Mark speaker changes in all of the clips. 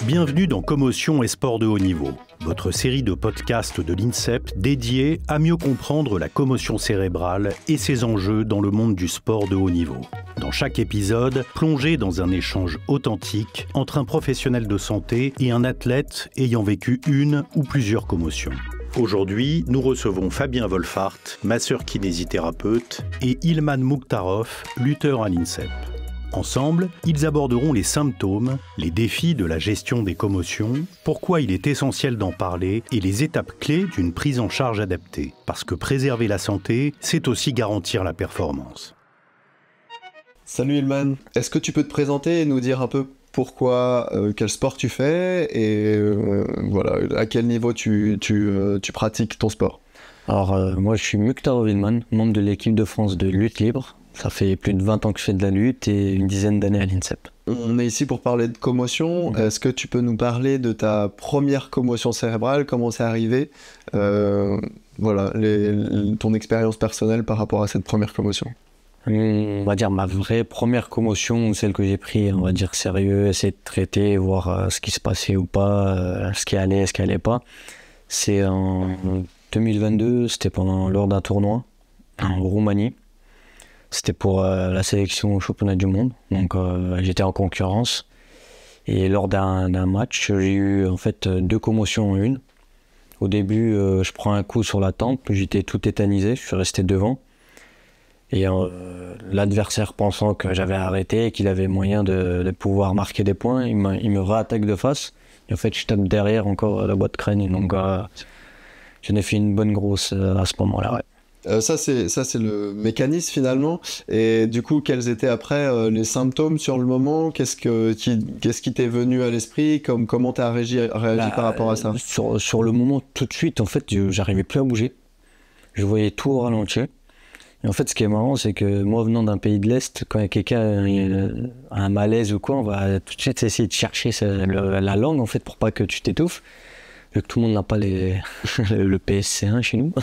Speaker 1: Bienvenue dans Commotion et Sport de haut niveau, votre série de podcasts de l'INSEP dédiée à mieux comprendre la commotion cérébrale et ses enjeux dans le monde du sport de haut niveau. Dans chaque épisode, plongez dans un échange authentique entre un professionnel de santé et un athlète ayant vécu une ou plusieurs commotions. Aujourd'hui, nous recevons Fabien Wolfhard, masseur kinésithérapeute, et Ilman Mukhtarov, lutteur à l'INSEP. Ensemble, ils aborderont les symptômes, les défis de la gestion des commotions, pourquoi il est essentiel d'en parler et les étapes clés d'une prise en charge adaptée. Parce que préserver la santé, c'est aussi garantir la performance.
Speaker 2: Salut Ilman, est-ce que tu peux te présenter et nous dire un peu pourquoi, quel sport tu fais et voilà, à quel niveau tu pratiques ton sport?
Speaker 3: Alors moi je suis Mukhtarov Ilman, membre de l'équipe de France de lutte libre. Ça fait plus de 20 ans que je fais de la lutte et une dizaine d'années à l'INSEP.
Speaker 2: On est ici pour parler de commotion. Est-ce que tu peux nous parler de ta première commotion cérébrale, comment c'est arrivé, voilà, ton expérience personnelle par rapport à cette première commotion?
Speaker 3: On va dire ma vraie première commotion, celle que j'ai pris, on va dire sérieux, essayer de traiter, voir ce qui se passait ou pas, ce qui allait pas. C'est en 2022, c'était lors d'un tournoi en Roumanie. C'était pour la sélection au championnat du monde, donc j'étais en concurrence. Et lors d'un match, j'ai eu en fait 2 commotions en une. Au début, je prends un coup sur la tempe, j'étais tout tétanisé, je suis resté devant. Et l'adversaire, pensant que j'avais arrêté et qu'il avait moyen de pouvoir marquer des points, il me réattaque de face. Et en fait, je tape derrière encore la boîte crâne. Donc, j'en ai fait une bonne grosse à ce moment-là. Ouais.
Speaker 2: Ça c'est le mécanisme finalement. Et du coup, quels étaient après les symptômes sur le moment? Qu'est-ce qui t'est venu à l'esprit? Comment t'as réagi par rapport à ça?
Speaker 3: Sur le moment, tout de suite, en fait, j'arrivais plus à bouger. Je voyais tout au ralenti. Et en fait, ce qui est marrant, c'est que moi, venant d'un pays de l'Est, quand quelqu'un a un malaise ou quoi, on va tout de suite essayer de chercher la langue, en fait, pour pas que tu t'étouffes. Vu que tout le monde n'a pas le PSC1 chez nous.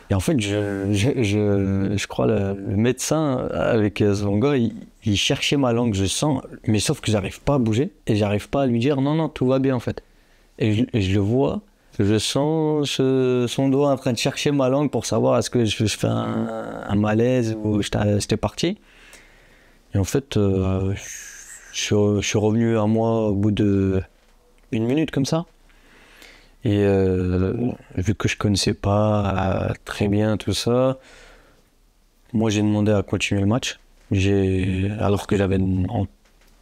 Speaker 3: Et en fait, je crois le médecin, avec son gars, il cherchait ma langue, je sens, mais sauf que j'arrive pas à bouger, et j'arrive pas à lui dire non, tout va bien, en fait. Et je le vois. Je sens son doigt en train de chercher ma langue pour savoir est-ce que je fais un malaise ou j'étais parti. Et en fait, je suis revenu à moi au bout de 1 minute comme ça. Et vu que je connaissais pas très bien tout ça, moi j'ai demandé à continuer le match. Alors que j'avais...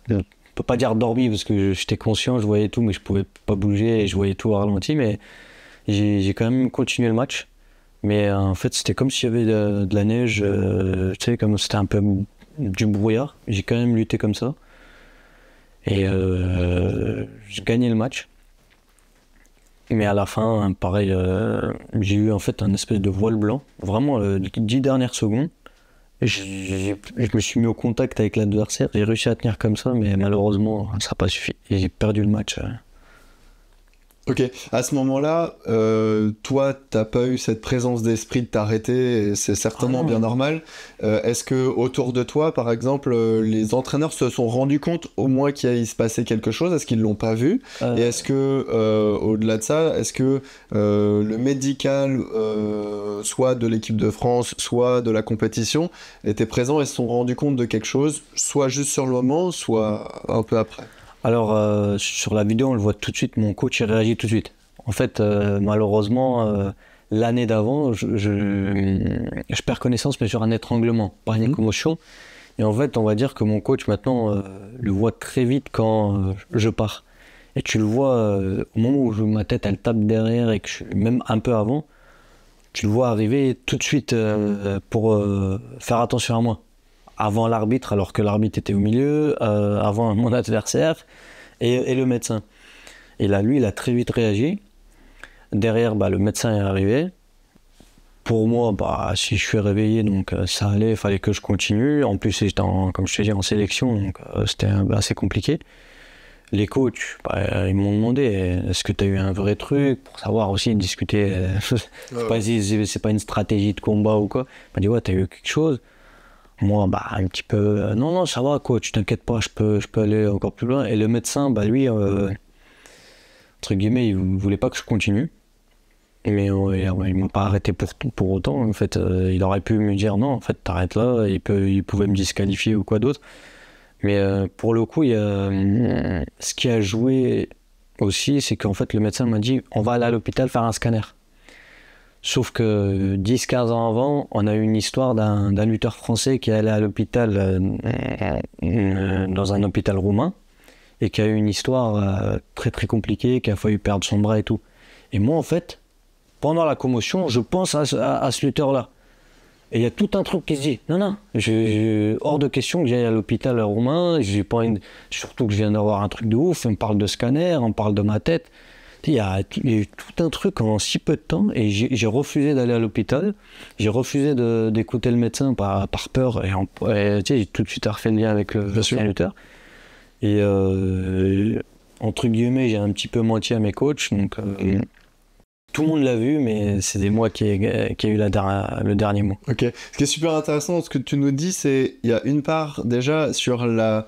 Speaker 3: Je peux pas dire dormi parce que j'étais conscient, je voyais tout, mais je pouvais pas bouger et je voyais tout au ralenti, mais j'ai quand même continué le match. Mais en fait, c'était comme s'il y avait de la neige, tu sais, comme c'était un peu du brouillard. J'ai quand même lutté comme ça. Et j'ai gagné le match. Mais à la fin, pareil, j'ai eu en fait un espèce de voile blanc, vraiment les 10 dernières secondes. Je me suis mis au contact avec l'adversaire, j'ai réussi à tenir comme ça, mais malheureusement, ça n'a pas suffi. Et j'ai perdu le match.
Speaker 2: Ok, à ce moment-là, toi, t'as pas eu cette présence d'esprit de t'arrêter, et c'est certainement bien normal. Est-ce que autour de toi, par exemple, les entraîneurs se sont rendus compte au moins qu'il se passait quelque chose? Est-ce qu'ils l'ont pas vu? Et est-ce que, au-delà de ça, est-ce que le médical, soit de l'équipe de France, soit de la compétition, était présent et se sont rendus compte de quelque chose, soit juste sur le moment, soit un peu après?
Speaker 3: Alors, sur la vidéo, on le voit tout de suite, mon coach il réagit tout de suite. En fait, malheureusement, l'année d'avant, je perds connaissance, mais sur un étranglement, pas une commotion. Et en fait, on va dire que mon coach, maintenant, le voit très vite quand je pars. Et tu le vois, au moment où ma tête, elle tape derrière, et que même un peu avant, tu le vois arriver tout de suite pour faire attention à moi. Avant l'arbitre, alors que l'arbitre était au milieu, avant mon adversaire et le médecin. Et là, lui, il a très vite réagi. Derrière, le médecin est arrivé. Pour moi, si je suis réveillé, donc ça allait, il fallait que je continue. En plus, j'étais, comme je te dis, en sélection, donc c'était assez compliqué. Les coachs, ils m'ont demandé, est-ce que tu as eu un vrai truc, pour savoir aussi, discuter, c'est pas une stratégie de combat ou quoi. Ils m'ont dit, ouais, tu as eu quelque chose. Moi, bah, un petit peu, non, non, ça va, coach, t'inquiète pas, je peux aller encore plus loin. Et le médecin, bah, lui, entre guillemets, il voulait pas que je continue. Mais il m'a pas arrêté pour autant. En fait, il aurait pu me dire non, en fait, t'arrêtes là, il pouvait me disqualifier ou quoi d'autre. Mais pour le coup, ce qui a joué aussi, c'est qu'en fait, le médecin m'a dit on va aller à l'hôpital faire un scanner. Sauf que 10-15 ans avant, on a eu une histoire d'un lutteur français qui est allé à l'hôpital, dans un hôpital roumain, et qui a eu une histoire très très compliquée, qui a failli perdre son bras et tout. Et moi, en fait, pendant la commotion, je pense à ce lutteur-là. Et il y a tout un truc qui se dit, non, non, hors de question que j'aille à l'hôpital roumain, j'ai pas surtout que je viens d'avoir un truc de ouf, on me parle de scanner, on me parle de ma tête. Il y a eu tout un truc en si peu de temps, et j'ai refusé d'aller à l'hôpital, j'ai refusé d'écouter le médecin par peur, et j'ai tout de suite refait le lien avec le lutteur. Et entre guillemets, j'ai un petit peu menti à mes coachs, donc... tout le monde l'a vu, mais c'est moi qui ai eu le dernier mot.
Speaker 2: Ok. Ce qui est super intéressant, ce que tu nous dis, c'est il y a une part déjà sur la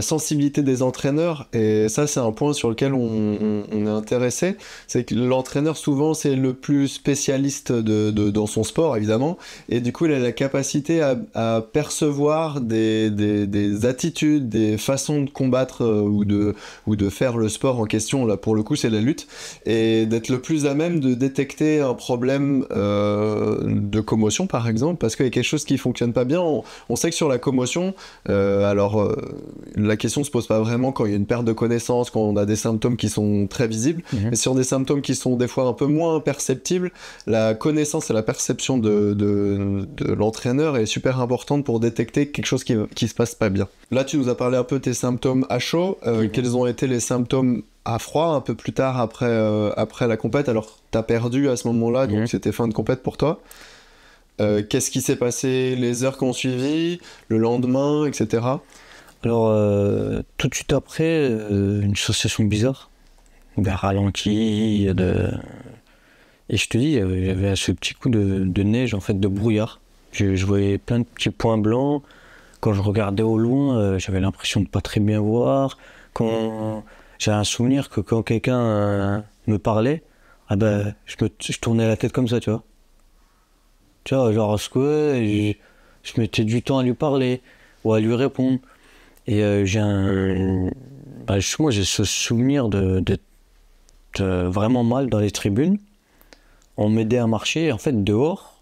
Speaker 2: sensibilité des entraîneurs, et ça c'est un point sur lequel on est intéressé, c'est que l'entraîneur souvent c'est le plus spécialiste dans son sport évidemment, et du coup il a la capacité à percevoir des attitudes, des façons de combattre ou de faire le sport en question. Là pour le coup c'est la lutte, et d'être le plus à même de détecter un problème de commotion par exemple, parce qu'il y a quelque chose qui fonctionne pas bien. On sait que sur la commotion, la question se pose pas vraiment quand il y a une perte de connaissance, quand on a des symptômes qui sont très visibles, mais sur des symptômes qui sont des fois un peu moins perceptibles, la connaissance et la perception de l'entraîneur est super importante pour détecter quelque chose qui se passe pas bien. Là tu nous as parlé un peu de tes symptômes à chaud, quels ont été les symptômes à froid un peu plus tard après la compète? Alors t'as perdu à ce moment-là, donc c'était fin de compète pour toi. Qu'est-ce qui s'est passé les heures qui ont suivi, le lendemain, etc.
Speaker 3: Alors, tout de suite après, une sensation bizarre, des ralentis, et je te dis, il y avait ce petit coup de neige, en fait, de brouillard. Je voyais plein de petits points blancs. Quand je regardais au loin, j'avais l'impression de pas très bien voir. J'ai un souvenir que quand quelqu'un me parlait, je tournais la tête comme ça, tu vois. Tu vois, genre, je mettais du temps à lui parler ou à lui répondre. Et moi j'ai ce souvenir d'être vraiment mal dans les tribunes. On m'aidait à marcher, et en fait dehors,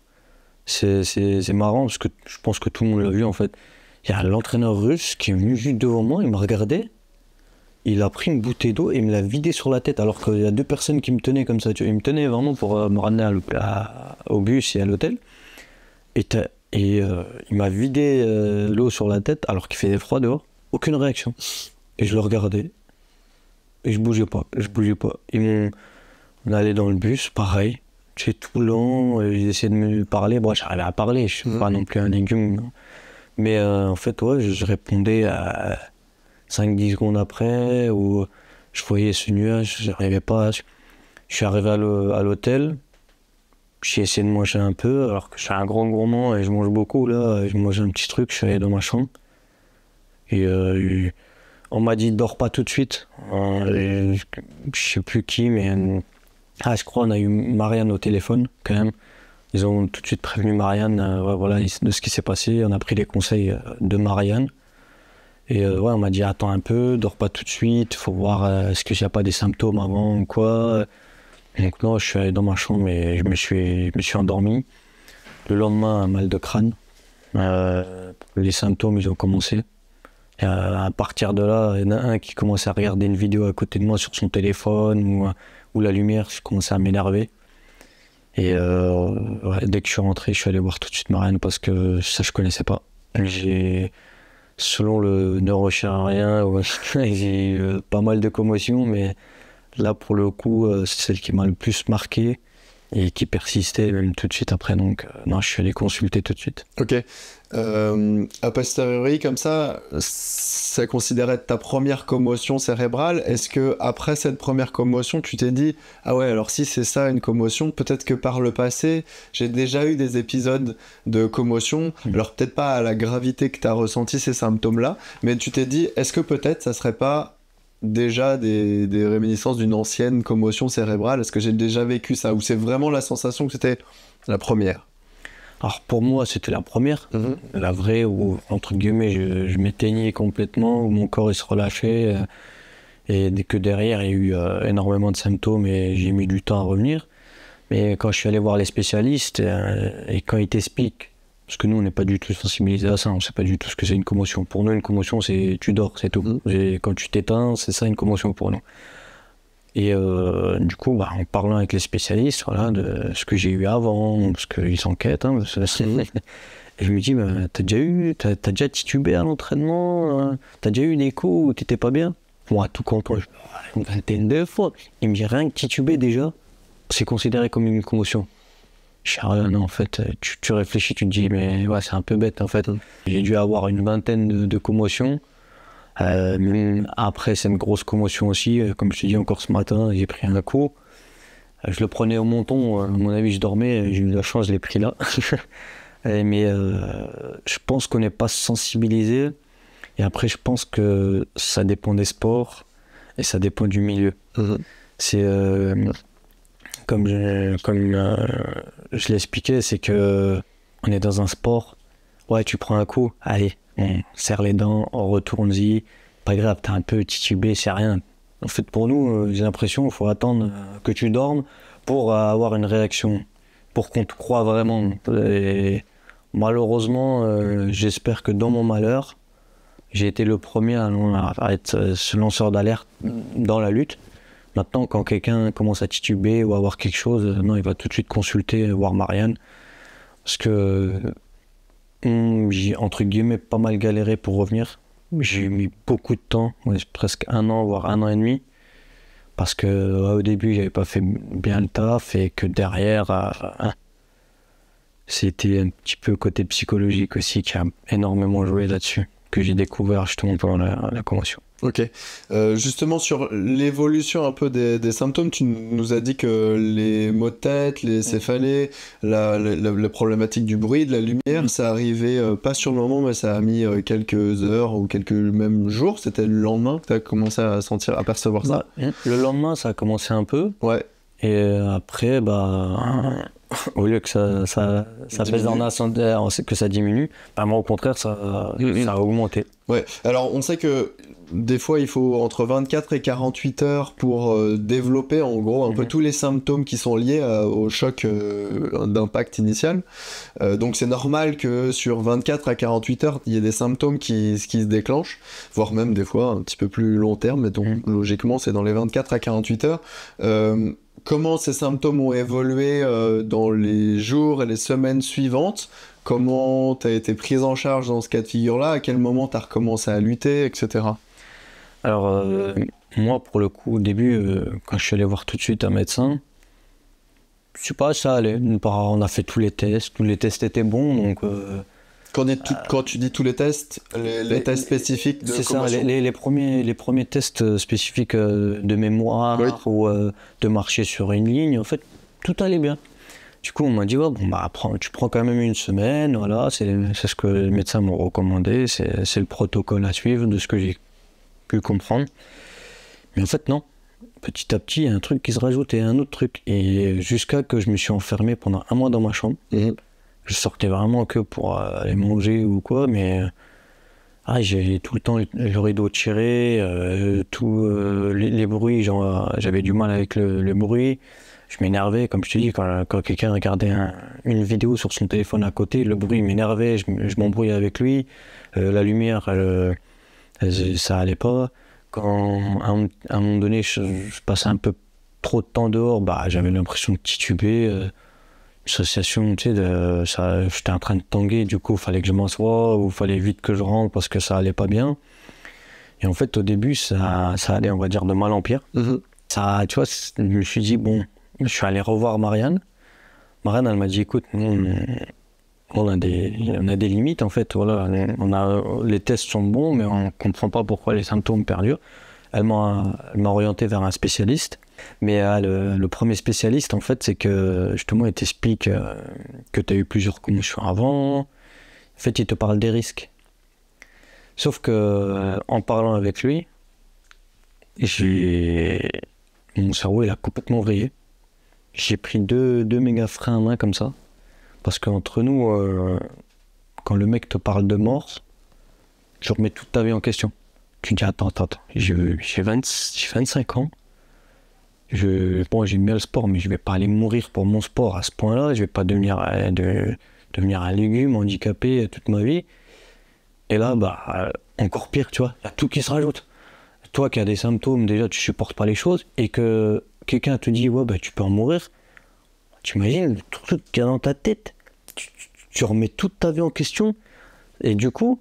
Speaker 3: c'est marrant parce que je pense que tout le monde l'a vu en fait. Il y a l'entraîneur russe qui est venu juste devant moi, il me regardait, il a pris une bouteille d'eau et il me l'a vidée sur la tête, alors qu'il y a deux personnes qui me tenaient comme ça. Tu vois, il me tenait vraiment pour me ramener au bus et à l'hôtel. Et il m'a vidé l'eau sur la tête alors qu'il faisait froid dehors. Aucune réaction. Et je le regardais. Et je bougeais pas. On allait dans le bus, pareil. Tu sais, tout long. Ils essayaient de me parler. Bon, j'arrivais à parler. Je suis pas non plus un légume. Non. Mais en fait, ouais, je répondais à 5-10 secondes après. Où je voyais ce nuage. J'arrivais pas. Je suis arrivé à l'hôtel. J'ai essayé de manger un peu. Alors que je suis un grand gourmand et je mange beaucoup. Là, je mangeais un petit truc. Je suis allé dans ma chambre. Et on m'a dit dors pas tout de suite. Je sais plus qui, mais je crois on a eu Marianne au téléphone quand même. Ils ont tout de suite prévenu Marianne voilà, de ce qui s'est passé. On a pris les conseils de Marianne. Et on m'a dit attends un peu, dors pas tout de suite, faut voir est-ce qu'il n'y a pas des symptômes avant ou quoi. Donc non, je suis allé dans ma chambre et je me suis endormi. Le lendemain, un mal de crâne. Les symptômes ils ont commencé. Et à partir de là, il y en a un qui commençait à regarder une vidéo à côté de moi sur son téléphone ou la lumière, je commençais à m'énerver. Et dès que je suis rentré, je suis allé voir tout de suite Marianne parce que ça je connaissais pas. Selon le neurochirurgien, j'ai eu pas mal de commotions, mais là pour le coup, c'est celle qui m'a le plus marqué. et qui persistait même tout de suite après. Donc, non, je suis allé consulter tout de suite.
Speaker 2: Ok. A posteriori, comme ça considérait ta première commotion cérébrale. Est-ce que après cette première commotion, tu t'es dit ah ouais, alors si c'est ça une commotion, peut-être que par le passé, j'ai déjà eu des épisodes de commotion. Alors peut-être pas à la gravité que tu as ressenti ces symptômes-là, mais tu t'es dit est-ce que peut-être ça serait pas déjà des réminiscences d'une ancienne commotion cérébrale? Est-ce que j'ai déjà vécu ça? Ou c'est vraiment la sensation que c'était la première?
Speaker 3: Alors pour moi, c'était la première, la vraie, où entre guillemets, je m'éteignais complètement, où mon corps il se relâchait, et dès que derrière, il y a eu énormément de symptômes et j'ai mis du temps à revenir. Mais quand je suis allé voir les spécialistes, et quand ils t'expliquent, parce que nous, on n'est pas du tout sensibilisés à ça, on ne sait pas du tout ce que c'est une commotion. Pour nous, une commotion, c'est tu dors, c'est tout. Quand tu t'éteins, c'est ça une commotion pour nous. Et du coup, en parlant avec les spécialistes, voilà, de ce que j'ai eu avant, parce qu'ils s'enquêtent, et je me dis, t'as déjà titubé à l'entraînement, t'as déjà eu une écho où t'étais pas bien? Moi, tout compris, une vingtaine de fois. Il me dit, rien que tituber déjà, c'est considéré comme une commotion. Je dis, non, en fait, tu réfléchis, tu te dis, mais ouais, c'est un peu bête, en fait. J'ai dû avoir une vingtaine de commotions. Même après cette grosse commotion aussi, comme je te dis encore ce matin, j'ai pris un coup. Je le prenais au menton, à mon avis je dormais, j'ai eu la chance, je l'ai pris là. Mais je pense qu'on n'est pas sensibilisé. Et après je pense que ça dépend des sports et ça dépend du milieu. C'est comme je l'ai expliqué, c'est que on est dans un sport, ouais tu prends un coup, allez, on serre les dents, on retourne-y, pas grave, t'as un peu titubé, c'est rien. En fait, pour nous, j'ai l'impression qu'il faut attendre que tu dormes pour avoir une réaction, pour qu'on te croie vraiment. Et malheureusement, j'espère que dans mon malheur, j'ai été le premier à être ce lanceur d'alerte dans la lutte. Maintenant, quand quelqu'un commence à tituber ou à avoir quelque chose, non, il va tout de suite consulter, voir Marianne. Parce que j'ai entre guillemets pas mal galéré pour revenir. J'ai mis beaucoup de temps, presque 1 an, voire 1 an et demi. Parce que au début, j'avais pas fait bien le taf et que derrière, c'était un petit peu côté psychologique aussi qui a énormément joué là-dessus, que j'ai découvert justement pendant la commotion.
Speaker 2: Ok. Justement, sur l'évolution un peu des symptômes, tu nous as dit que les maux de tête, les céphalées, la problématique du bruit, de la lumière, ça arrivait pas sur le moment, mais ça a mis quelques heures ou quelques même jours. C'était le lendemain que tu as commencé à sentir, à percevoir ça?
Speaker 3: Le lendemain, ça a commencé un peu.
Speaker 2: Ouais.
Speaker 3: Et après, au lieu que ça baisse en ascendant, que ça diminue, moi au contraire, ça a augmenté.
Speaker 2: Ouais, alors on sait que des fois il faut entre 24 et 48 heures pour développer en gros un peu tous les symptômes qui sont liés au choc d'impact initial. Donc c'est normal que sur 24 à 48 heures il y ait des symptômes qui se déclenchent, voire même des fois un petit peu plus long terme, mais donc logiquement c'est dans les 24 à 48 heures. Comment ces symptômes ont évolué dans les jours et les semaines suivantes? Comment tu as été prise en charge dans ce cas de figure-là? À quel moment tu as recommencé à lutter, etc.
Speaker 3: Alors, moi, pour le coup, au début, quand je suis allé voir tout de suite un médecin, je sais pas, ça allait. On a fait tous les tests étaient bons, donc...
Speaker 2: Quand tu dis tous les tests, les tests spécifiques de commotion.
Speaker 3: C'est ça, les premiers tests spécifiques de mémoire, oui, ou de marcher sur une ligne, en fait, tout allait bien. Du coup, on m'a dit, tu prends quand même 1 semaine, voilà, c'est ce que les médecins m'ont recommandé, c'est le protocole à suivre de ce que j'ai pu comprendre. Mais en fait, non. Petit à petit, il y a un truc qui se rajoute et un autre truc. Et jusqu'à que je me suis enfermé pendant 1 mois dans ma chambre. Je sortais vraiment que pour aller manger ou quoi, mais j'ai tout le temps le rideau tiré, les bruits, j'avais du mal avec le bruit. Je m'énervais, comme je te dis, quand quelqu'un regardait une vidéo sur son téléphone à côté, le bruit m'énervait, je m'embrouillais avec lui. La lumière, ça allait pas. Quand à un moment donné, je passais un peu trop de temps dehors, j'avais l'impression de tituber. Association, tu sais, j'étais en train de tanguer, du coup, il fallait que je m'assoie, ou il fallait vite que je rentre parce que ça allait pas bien. Et en fait, au début, ça allait, on va dire, de mal en pire. Ça, tu vois, je me suis dit, bon, je suis allé revoir Marianne. Marraine, elle m'a dit, écoute, nous, on a des limites, en fait. Voilà, les tests sont bons, mais on ne comprend pas pourquoi les symptômes perdurent. Elle m'a orienté vers un spécialiste. Mais le premier spécialiste, en fait, c'est que, justement, il t'explique que tu as eu plusieurs commotions avant. En fait, il te parle des risques. Sauf que, en parlant avec lui, mon cerveau, il a complètement vrillé. J'ai pris deux méga freins à main comme ça. Parce qu'entre nous, quand le mec te parle de mort, tu remets toute ta vie en question. Tu dis, attends, j'ai 25 ans. Bon, j'aime bien le sport, mais je vais pas aller mourir pour mon sport à ce point-là. Je vais pas devenir un légume handicapé toute ma vie. Et là, encore pire, tu vois, il y a tout qui se rajoute. Toi qui as des symptômes, déjà, tu supportes pas les choses, et que quelqu'un te dit, ouais, tu peux en mourir. Tu imagines le truc qu'il y a dans ta tête. Tu remets toute ta vie en question. Et du coup,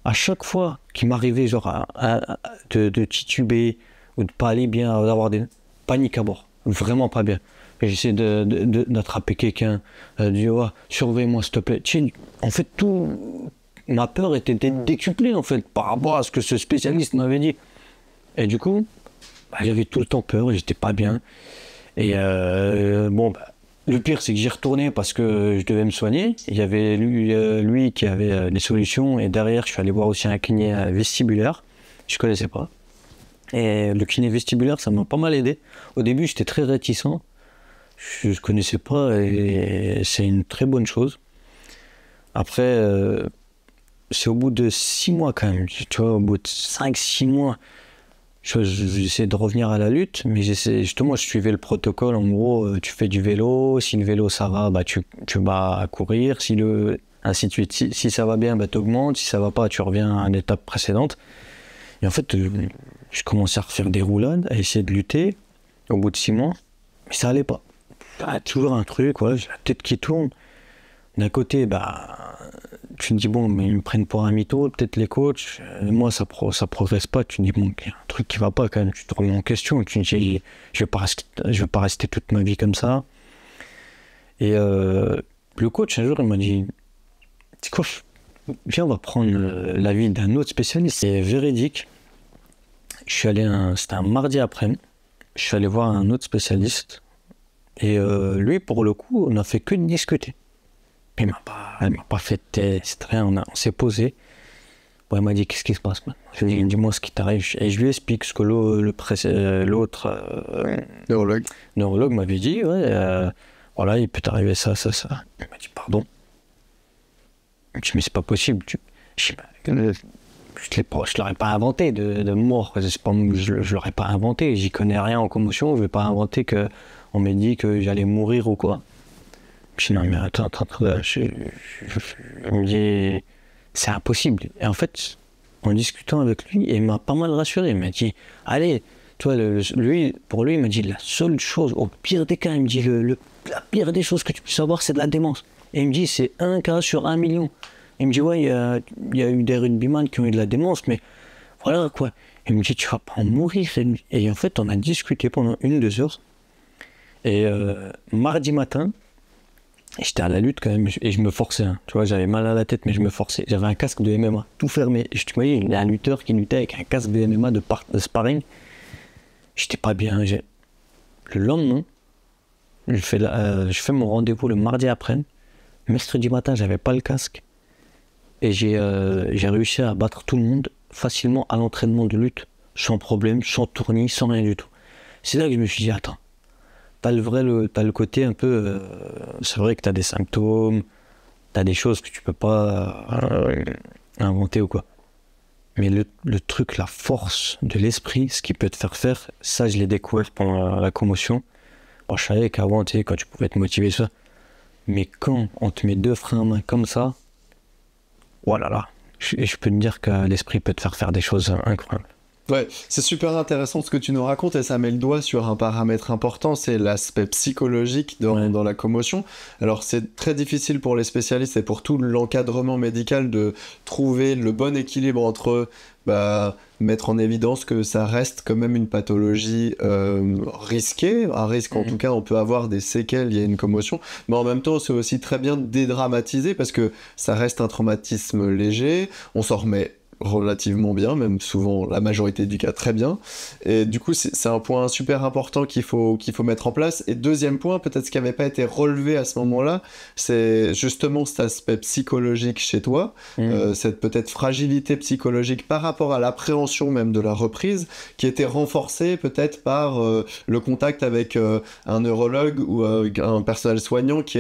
Speaker 3: à chaque fois qu'il m'arrivait genre de tituber ou de pas aller bien, d'avoir des paniques à bord, vraiment pas bien. J'essaie d'attraper quelqu'un, de dire oh, surveille-moi s'il te plaît. En fait, ma peur était décuplée en fait par rapport à ce que ce spécialiste m'avait dit. Et du coup, j'avais tout le temps peur, j'étais pas bien. Et le pire, c'est que j'y retournais parce que je devais me soigner. Il y avait lui qui avait des solutions. Et derrière, je suis allé voir aussi un kiné vestibulaire. Je ne connaissais pas. Et le kiné vestibulaire, ça m'a pas mal aidé. Au début, j'étais très réticent. Je ne connaissais pas et c'est une très bonne chose. Après, c'est au bout de 6 mois quand même. Tu vois, au bout de 5-6 mois, j'essaie de revenir à la lutte, mais justement, je suivais le protocole. En gros, tu fais du vélo, si le vélo ça va, tu vas courir, ainsi de suite. Si ça va bien, tu augmentes, si ça va pas, tu reviens à l'étape précédente. Et en fait, je commençais à refaire des roulades, à essayer de lutter, au bout de 6 mois, mais ça allait pas. Toujours un truc, j'ai la tête qui tourne. D'un côté, tu te dis, bon, mais ils me prennent pour un mytho, peut-être les coachs. Moi, ça progresse pas. Tu te dis, bon, il y a un truc qui va pas quand même. Tu te remets en question. Tu te dis, je vais pas rester toute ma vie comme ça. Et le coach, un jour, il m'a dit, c'est quoi, viens, on va prendre l'avis d'un autre spécialiste. C'est véridique. C'était un mardi après-midi. Je suis allé voir un autre spécialiste. Et lui, pour le coup, on n'a fait que de discuter. Il m'a pas fait de test, rien, on s'est posé. Bon, il m'a dit, qu'est-ce qui se passe maintenant? Je lui ai dit, dis-moi ce qui t'arrive. Et je lui explique ce que l'autre neurologue m'avait dit. Voilà, il peut t'arriver ça. Il m'a dit, pardon. Je dis, mais c'est pas possible. Je l'aurais pas inventé de mort. Je l'aurais pas inventé. J'y connais rien en commotion. Je vais pas inventer qu'on m'ait dit que j'allais mourir ou quoi. Je dis, non, mais attends, je me dis, c'est impossible. Et en fait, en discutant avec lui, il m'a pas mal rassuré. Il m'a dit, allez, toi, pour lui, il m'a dit, la seule chose, au pire des cas, il me dit, la pire des choses que tu peux avoir, c'est de la démence. Et il me dit, c'est 1 cas sur 1 million. Il me dit, ouais, il y a eu des rugbyman qui ont eu de la démence, mais voilà quoi. Il me dit, tu vas pas en mourir. Et en fait, on a discuté pendant 1-2 heures. Et mardi matin, j'étais à la lutte quand même, et je me forçais. Tu vois, j'avais mal à la tête, mais je me forçais. J'avais un casque de MMA, tout fermé. Tu voyais, il y a un lutteur qui luttait avec un casque de MMA de sparring. J'étais pas bien. Le lendemain, je fais mon rendez-vous le mardi après. Mercredi matin, j'avais pas le casque. Et j'ai réussi à battre tout le monde facilement à l'entraînement de lutte, sans problème, sans tournis, sans rien du tout. C'est là que je me suis dit, attends, t'as le côté un peu... c'est vrai que t'as des symptômes, t'as des choses que tu peux pas inventer ou quoi. Mais le truc, la force de l'esprit, ce qui peut te faire, ça je l'ai découvert pendant la commotion. Bon, je savais qu'avant, tu sais, quand tu pouvais te motiver, ça. Mais quand on te met 2 freins à main comme ça, voilà, je peux te dire que l'esprit peut te faire des choses incroyables.
Speaker 2: Ouais, c'est super intéressant ce que tu nous racontes et ça met le doigt sur un paramètre important, c'est l'aspect psychologique dans la commotion. Alors c'est très difficile pour les spécialistes et pour tout l'encadrement médical de trouver le bon équilibre entre mettre en évidence que ça reste quand même une pathologie risquée, un risque en tout cas on peut avoir des séquelles, il y a une commotion, mais en même temps c'est aussi très bien de dédramatiser parce que ça reste un traumatisme léger, on s'en remet relativement bien, même souvent la majorité du cas très bien, et du coup c'est un point super important qu'il faut mettre en place. Et deuxième point, peut-être ce qui n'avait pas été relevé à ce moment-là, c'est justement cet aspect psychologique chez toi, cette peut-être fragilité psychologique par rapport à l'appréhension même de la reprise, qui était renforcée peut-être par le contact avec un neurologue ou un personnel soignant qui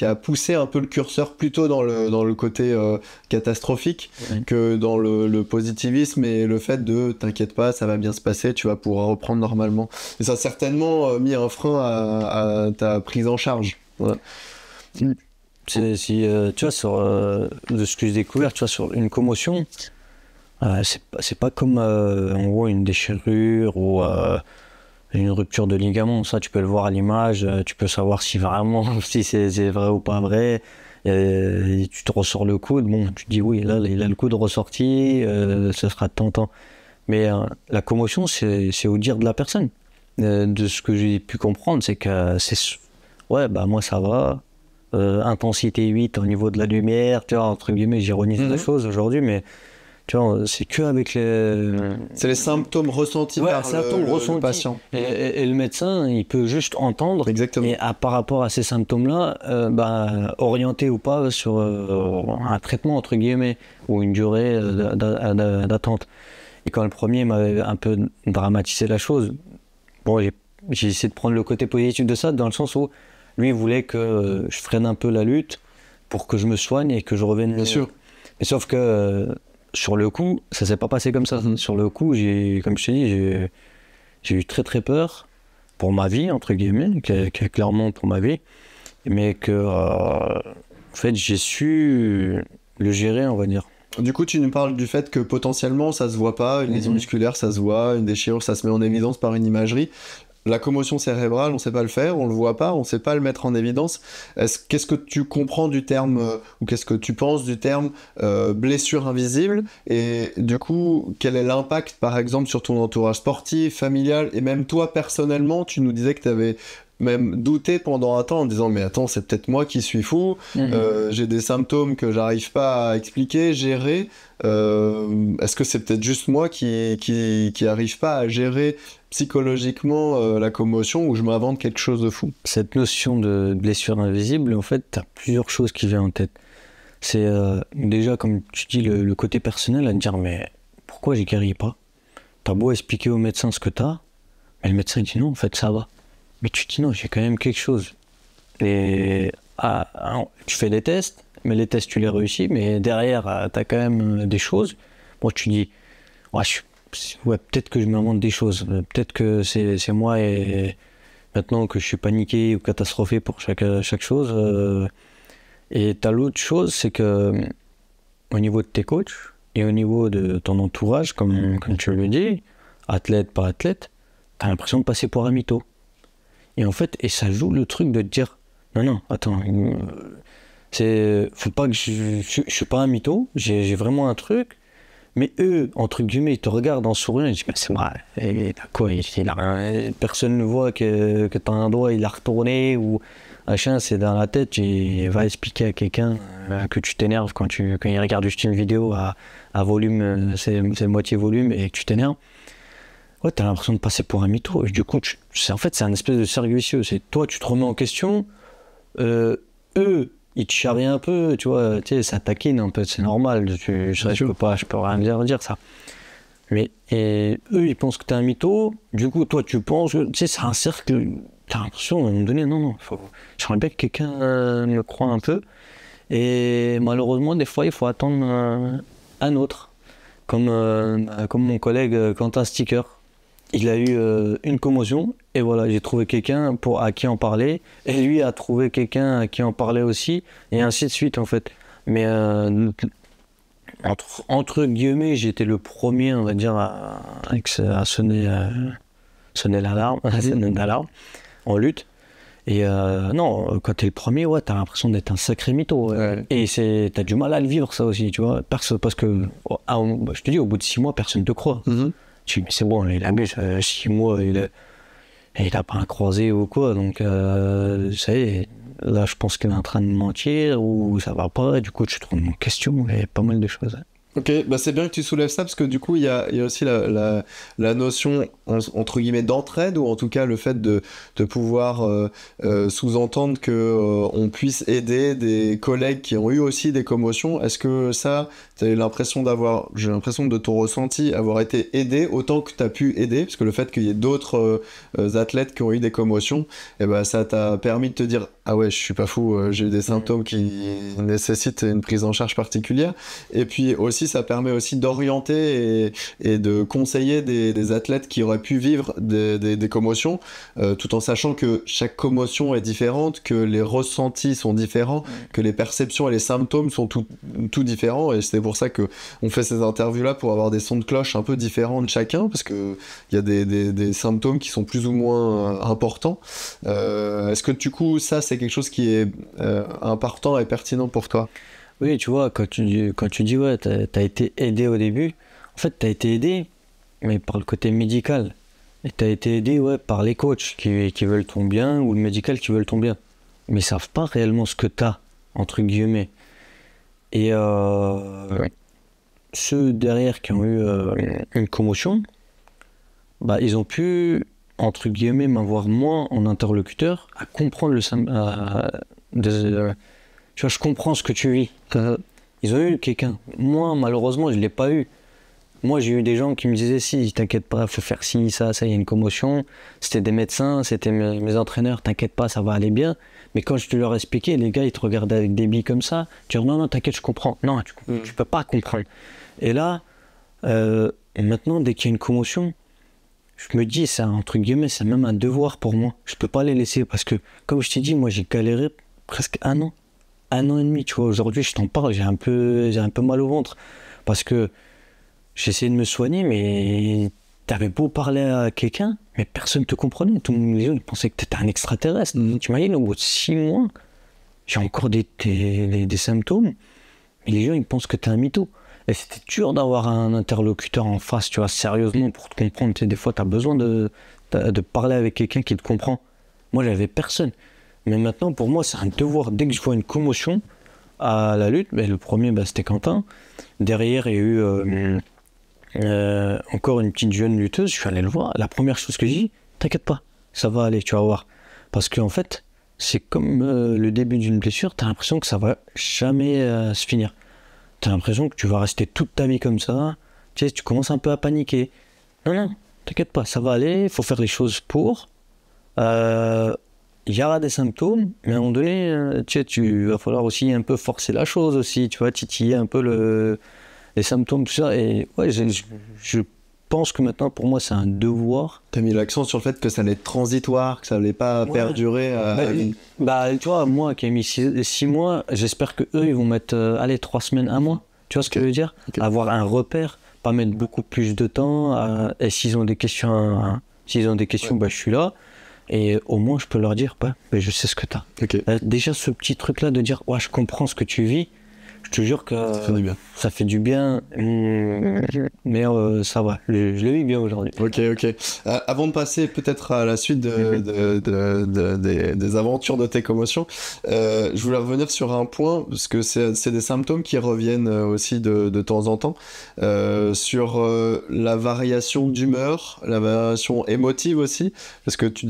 Speaker 2: a poussé un peu le curseur plutôt dans le côté catastrophique que dans le positivisme et le fait de t'inquiète pas, ça va bien se passer, tu vas pouvoir reprendre normalement. Et ça a certainement mis un frein à ta prise en charge. Voilà.
Speaker 3: Si tu vois, sur de ce que j'ai découvert, tu vois, sur une commotion, c'est pas comme en gros une déchirure ou une rupture de ligament. Ça, tu peux le voir à l'image, tu peux savoir si vraiment si c'est vrai ou pas vrai. Et tu te ressors le coude, bon, tu te dis oui, là il a le coude ressorti, ça sera de temps. Mais la commotion, c'est au dire de la personne. De ce que j'ai pu comprendre, c'est que ouais, moi ça va. Intensité 8 au niveau de la lumière, tu vois, entre guillemets, j'ironise la chose aujourd'hui, mais tu vois, c'est que avec les...
Speaker 2: C'est les symptômes ressentis par le patient.
Speaker 3: Et le médecin, il peut juste entendre.
Speaker 2: Exactement.
Speaker 3: Et par rapport à ces symptômes-là, orienter ou pas sur un traitement, entre guillemets, ou une durée d'attente. Et quand le premier m'avait un peu dramatisé la chose, bon, j'ai essayé de prendre le côté positif de ça, dans le sens où lui, il voulait que je freine un peu la lutte pour que je me soigne et que je revienne.
Speaker 2: Bien sûr.
Speaker 3: Mais sauf que... sur le coup, ça s'est pas passé comme ça. Sur le coup, comme je t'ai dit, j'ai eu très très peur pour ma vie, entre guillemets, clairement pour ma vie, mais que, en fait, j'ai su le gérer, on va dire.
Speaker 2: Du coup, tu nous parles du fait que potentiellement, ça se voit pas, une lésion musculaire, ça se voit, une déchirure, ça se met en évidence par une imagerie. La commotion cérébrale, on ne sait pas le faire, on ne le voit pas, on ne sait pas le mettre en évidence. Qu'est-ce que tu comprends du terme, ou qu'est-ce que tu penses du terme blessure invisible? Et du coup, quel est l'impact, par exemple, sur ton entourage sportif, familial, et même toi, personnellement, tu nous disais que tu avais même douté pendant un temps en disant mais attends, c'est peut-être moi qui suis fou, j'ai des symptômes que j'arrive pas à expliquer, gérer, est-ce que c'est peut-être juste moi qui arrive pas à gérer psychologiquement la commotion, ou je m'invente quelque chose de fou?
Speaker 3: Cette notion de blessure invisible, en fait, tu as plusieurs choses qui viennent en tête. C'est déjà, comme tu dis, le côté personnel, à te dire mais pourquoi j'y guéris pas? T'as beau expliquer au médecin ce que t'as, mais le médecin il dit non, en fait ça va. Mais tu te dis non, j'ai quand même quelque chose. Et tu fais des tests, mais les tests tu les réussis, mais derrière tu as quand même des choses. Bon, tu dis ouais, peut-être que je m'invente des choses, peut-être que c'est moi et maintenant que je suis paniqué ou catastrophé pour chaque chose. Et tu as l'autre chose, c'est que au niveau de tes coachs et au niveau de ton entourage, comme tu le dis, athlète par athlète, tu as l'impression de passer pour un mytho. Et en fait, ça joue le truc de te dire non, attends, faut pas que je suis pas un mytho, j'ai vraiment un truc, mais eux, entre guillemets, ils te regardent en souriant, ils disent mais c'est vrai, et t'as quoi, personne ne voit que t'as un doigt, il a retourné, ou machin, c'est dans la tête, il va expliquer à quelqu'un que tu t'énerves quand il regarde juste une vidéo à volume, c'est moitié volume, et que tu t'énerves. Ouais, t'as l'impression de passer pour un mytho. Et du coup, en fait, c'est un espèce de cercle vicieux. C'est toi, tu te remets en question. Eux, ils te charrient un peu, tu vois. Tu sais, ça taquine un peu, c'est normal. Je peux rien dire ça. Mais eux, ils pensent que t'es un mytho. Du coup, toi, tu penses que, tu sais, c'est un cercle. T'as l'impression, à un moment donné, non. J'aimerais bien que quelqu'un me croie un peu. Et malheureusement, des fois, il faut attendre un autre. Comme mon collègue Quentin Sticker. Il a eu une commotion, et voilà, j'ai trouvé quelqu'un à qui en parler, et lui a trouvé quelqu'un à qui en parler aussi, et ainsi de suite en fait. Mais entre guillemets, j'étais le premier, on va dire, à sonner l'alarme, en lutte. Et non, quand t'es le premier, ouais, t'as l'impression d'être un sacré mytho. Ouais. Et t'as du mal à le vivre, ça aussi, tu vois. Parce que, je te dis, au bout de 6 mois, personne te croit. Tu dis, mais c'est bon, il abuse, 6 mois, il a pas un croisé ou quoi. Donc, ça y est, là, je pense qu'il est en train de mentir ou ça va pas. Et du coup, tu te remets en question, il y a pas mal de choses.
Speaker 2: Ok, bah c'est bien que tu soulèves ça parce que du coup il y a aussi la notion entre guillemets d'entraide ou en tout cas le fait de pouvoir sous-entendre que on puisse aider des collègues qui ont eu aussi des commotions. Est-ce que ça, j'ai l'impression de ton ressenti avoir été aidé autant que tu as pu aider, parce que le fait qu'il y ait d'autres athlètes qui ont eu des commotions, et ben ça t'a permis de te dire ah ouais, je suis pas fou, j'ai eu des symptômes qui nécessitent une prise en charge particulière. Et puis aussi, ça permet aussi d'orienter et de conseiller des athlètes qui auraient pu vivre des commotions, tout en sachant que chaque commotion est différente, que les ressentis sont différents, que les perceptions et les symptômes sont tout différents. Et c'est pour ça qu'on fait ces interviews-là, pour avoir des sons de cloche un peu différents de chacun, parce qu'il y a des symptômes qui sont plus ou moins importants. Est-ce que du coup, ça, c'est quelque chose qui est important et pertinent pour toi?
Speaker 3: Oui, tu vois, quand tu dis ouais, t'as été aidé au début, en fait, t'as été aidé, mais par le côté médical. Et t'as été aidé, ouais, par les coachs qui veulent ton bien, ou le médical qui veulent ton bien. Mais ils savent pas réellement ce que t'as, entre guillemets. Et ceux derrière qui ont eu une commotion, bah, ils ont pu, entre guillemets, m'avoir moi en interlocuteur à comprendre tu vois, je comprends ce que tu vis. Ils ont eu quelqu'un. Moi, malheureusement, je ne l'ai pas eu. Moi, j'ai eu des gens qui me disaient si, t'inquiète pas, faut faire ci, ça, il y a une commotion. C'était des médecins, c'était mes entraîneurs, t'inquiète pas, ça va aller bien. Mais quand je te leur expliquais, les gars, ils te regardaient avec des billes comme ça. Tu dis non, t'inquiète, je comprends. Non, tu peux pas comprendre. Et là, maintenant, dès qu'il y a une commotion, je me dis, c'est entre guillemets, c'est même un devoir pour moi. Je peux pas les laisser parce que, comme je t'ai dit, moi, j'ai galéré presque 1 an. 1 an et demi, tu vois. Aujourd'hui, je t'en parle, j'ai un peu mal au ventre parce que j'ai essayé de me soigner, mais t'avais beau parler à quelqu'un, mais personne ne te comprenait. Les gens ils pensaient que t'étais un extraterrestre. Tu imagines, au bout de 6 mois, j'ai encore des symptômes, mais les gens ils pensent que t'es un mytho. Et c'était dur d'avoir un interlocuteur en face, tu vois, sérieusement, pour te comprendre. Tu sais, des fois, t'as besoin de parler avec quelqu'un qui te comprend. Moi, j'avais personne. Mais maintenant, pour moi, c'est un devoir. Dès que je vois une commotion à la lutte, le premier, c'était Quentin. Derrière, il y a eu encore une petite jeune lutteuse. Je suis allé le voir. La première chose que j'ai dit, t'inquiète pas, ça va aller, tu vas voir. Parce qu'en fait, c'est comme le début d'une blessure, t'as l'impression que ça va jamais se finir. T'as l'impression que tu vas rester toute ta vie comme ça. Tu sais, tu commences un peu à paniquer. Non, t'inquiète pas, ça va aller, il faut faire les choses pour. Il y aura des symptômes, mais à un moment donné, tu vas falloir aussi un peu forcer la chose aussi, tu vois, titiller un peu les symptômes, tout ça. Et ouais, je pense que maintenant, pour moi, c'est un devoir.
Speaker 2: T'as mis l'accent sur le fait que ça allait être transitoire, que ça allait pas perdurer.
Speaker 3: Tu vois, moi qui ai mis 6 mois, j'espère que eux ils vont mettre 3 semaines, 1 mois. Tu vois ce que je veux dire? Avoir un repère, pas mettre beaucoup plus de temps. Et s'ils ont des questions, je suis là. Et au moins, je peux leur dire, je sais ce que t'as. Déjà, ce petit truc-là de dire, je comprends ce que tu vis. Je te jure que ça fait du bien, mais ça va, je le vis bien aujourd'hui.
Speaker 2: Ok. Avant de passer peut-être à la suite des aventures de tes commotions, je voulais revenir sur un point, parce que c'est des symptômes qui reviennent aussi de temps en temps, sur la variation d'humeur, la variation émotive aussi, parce que tu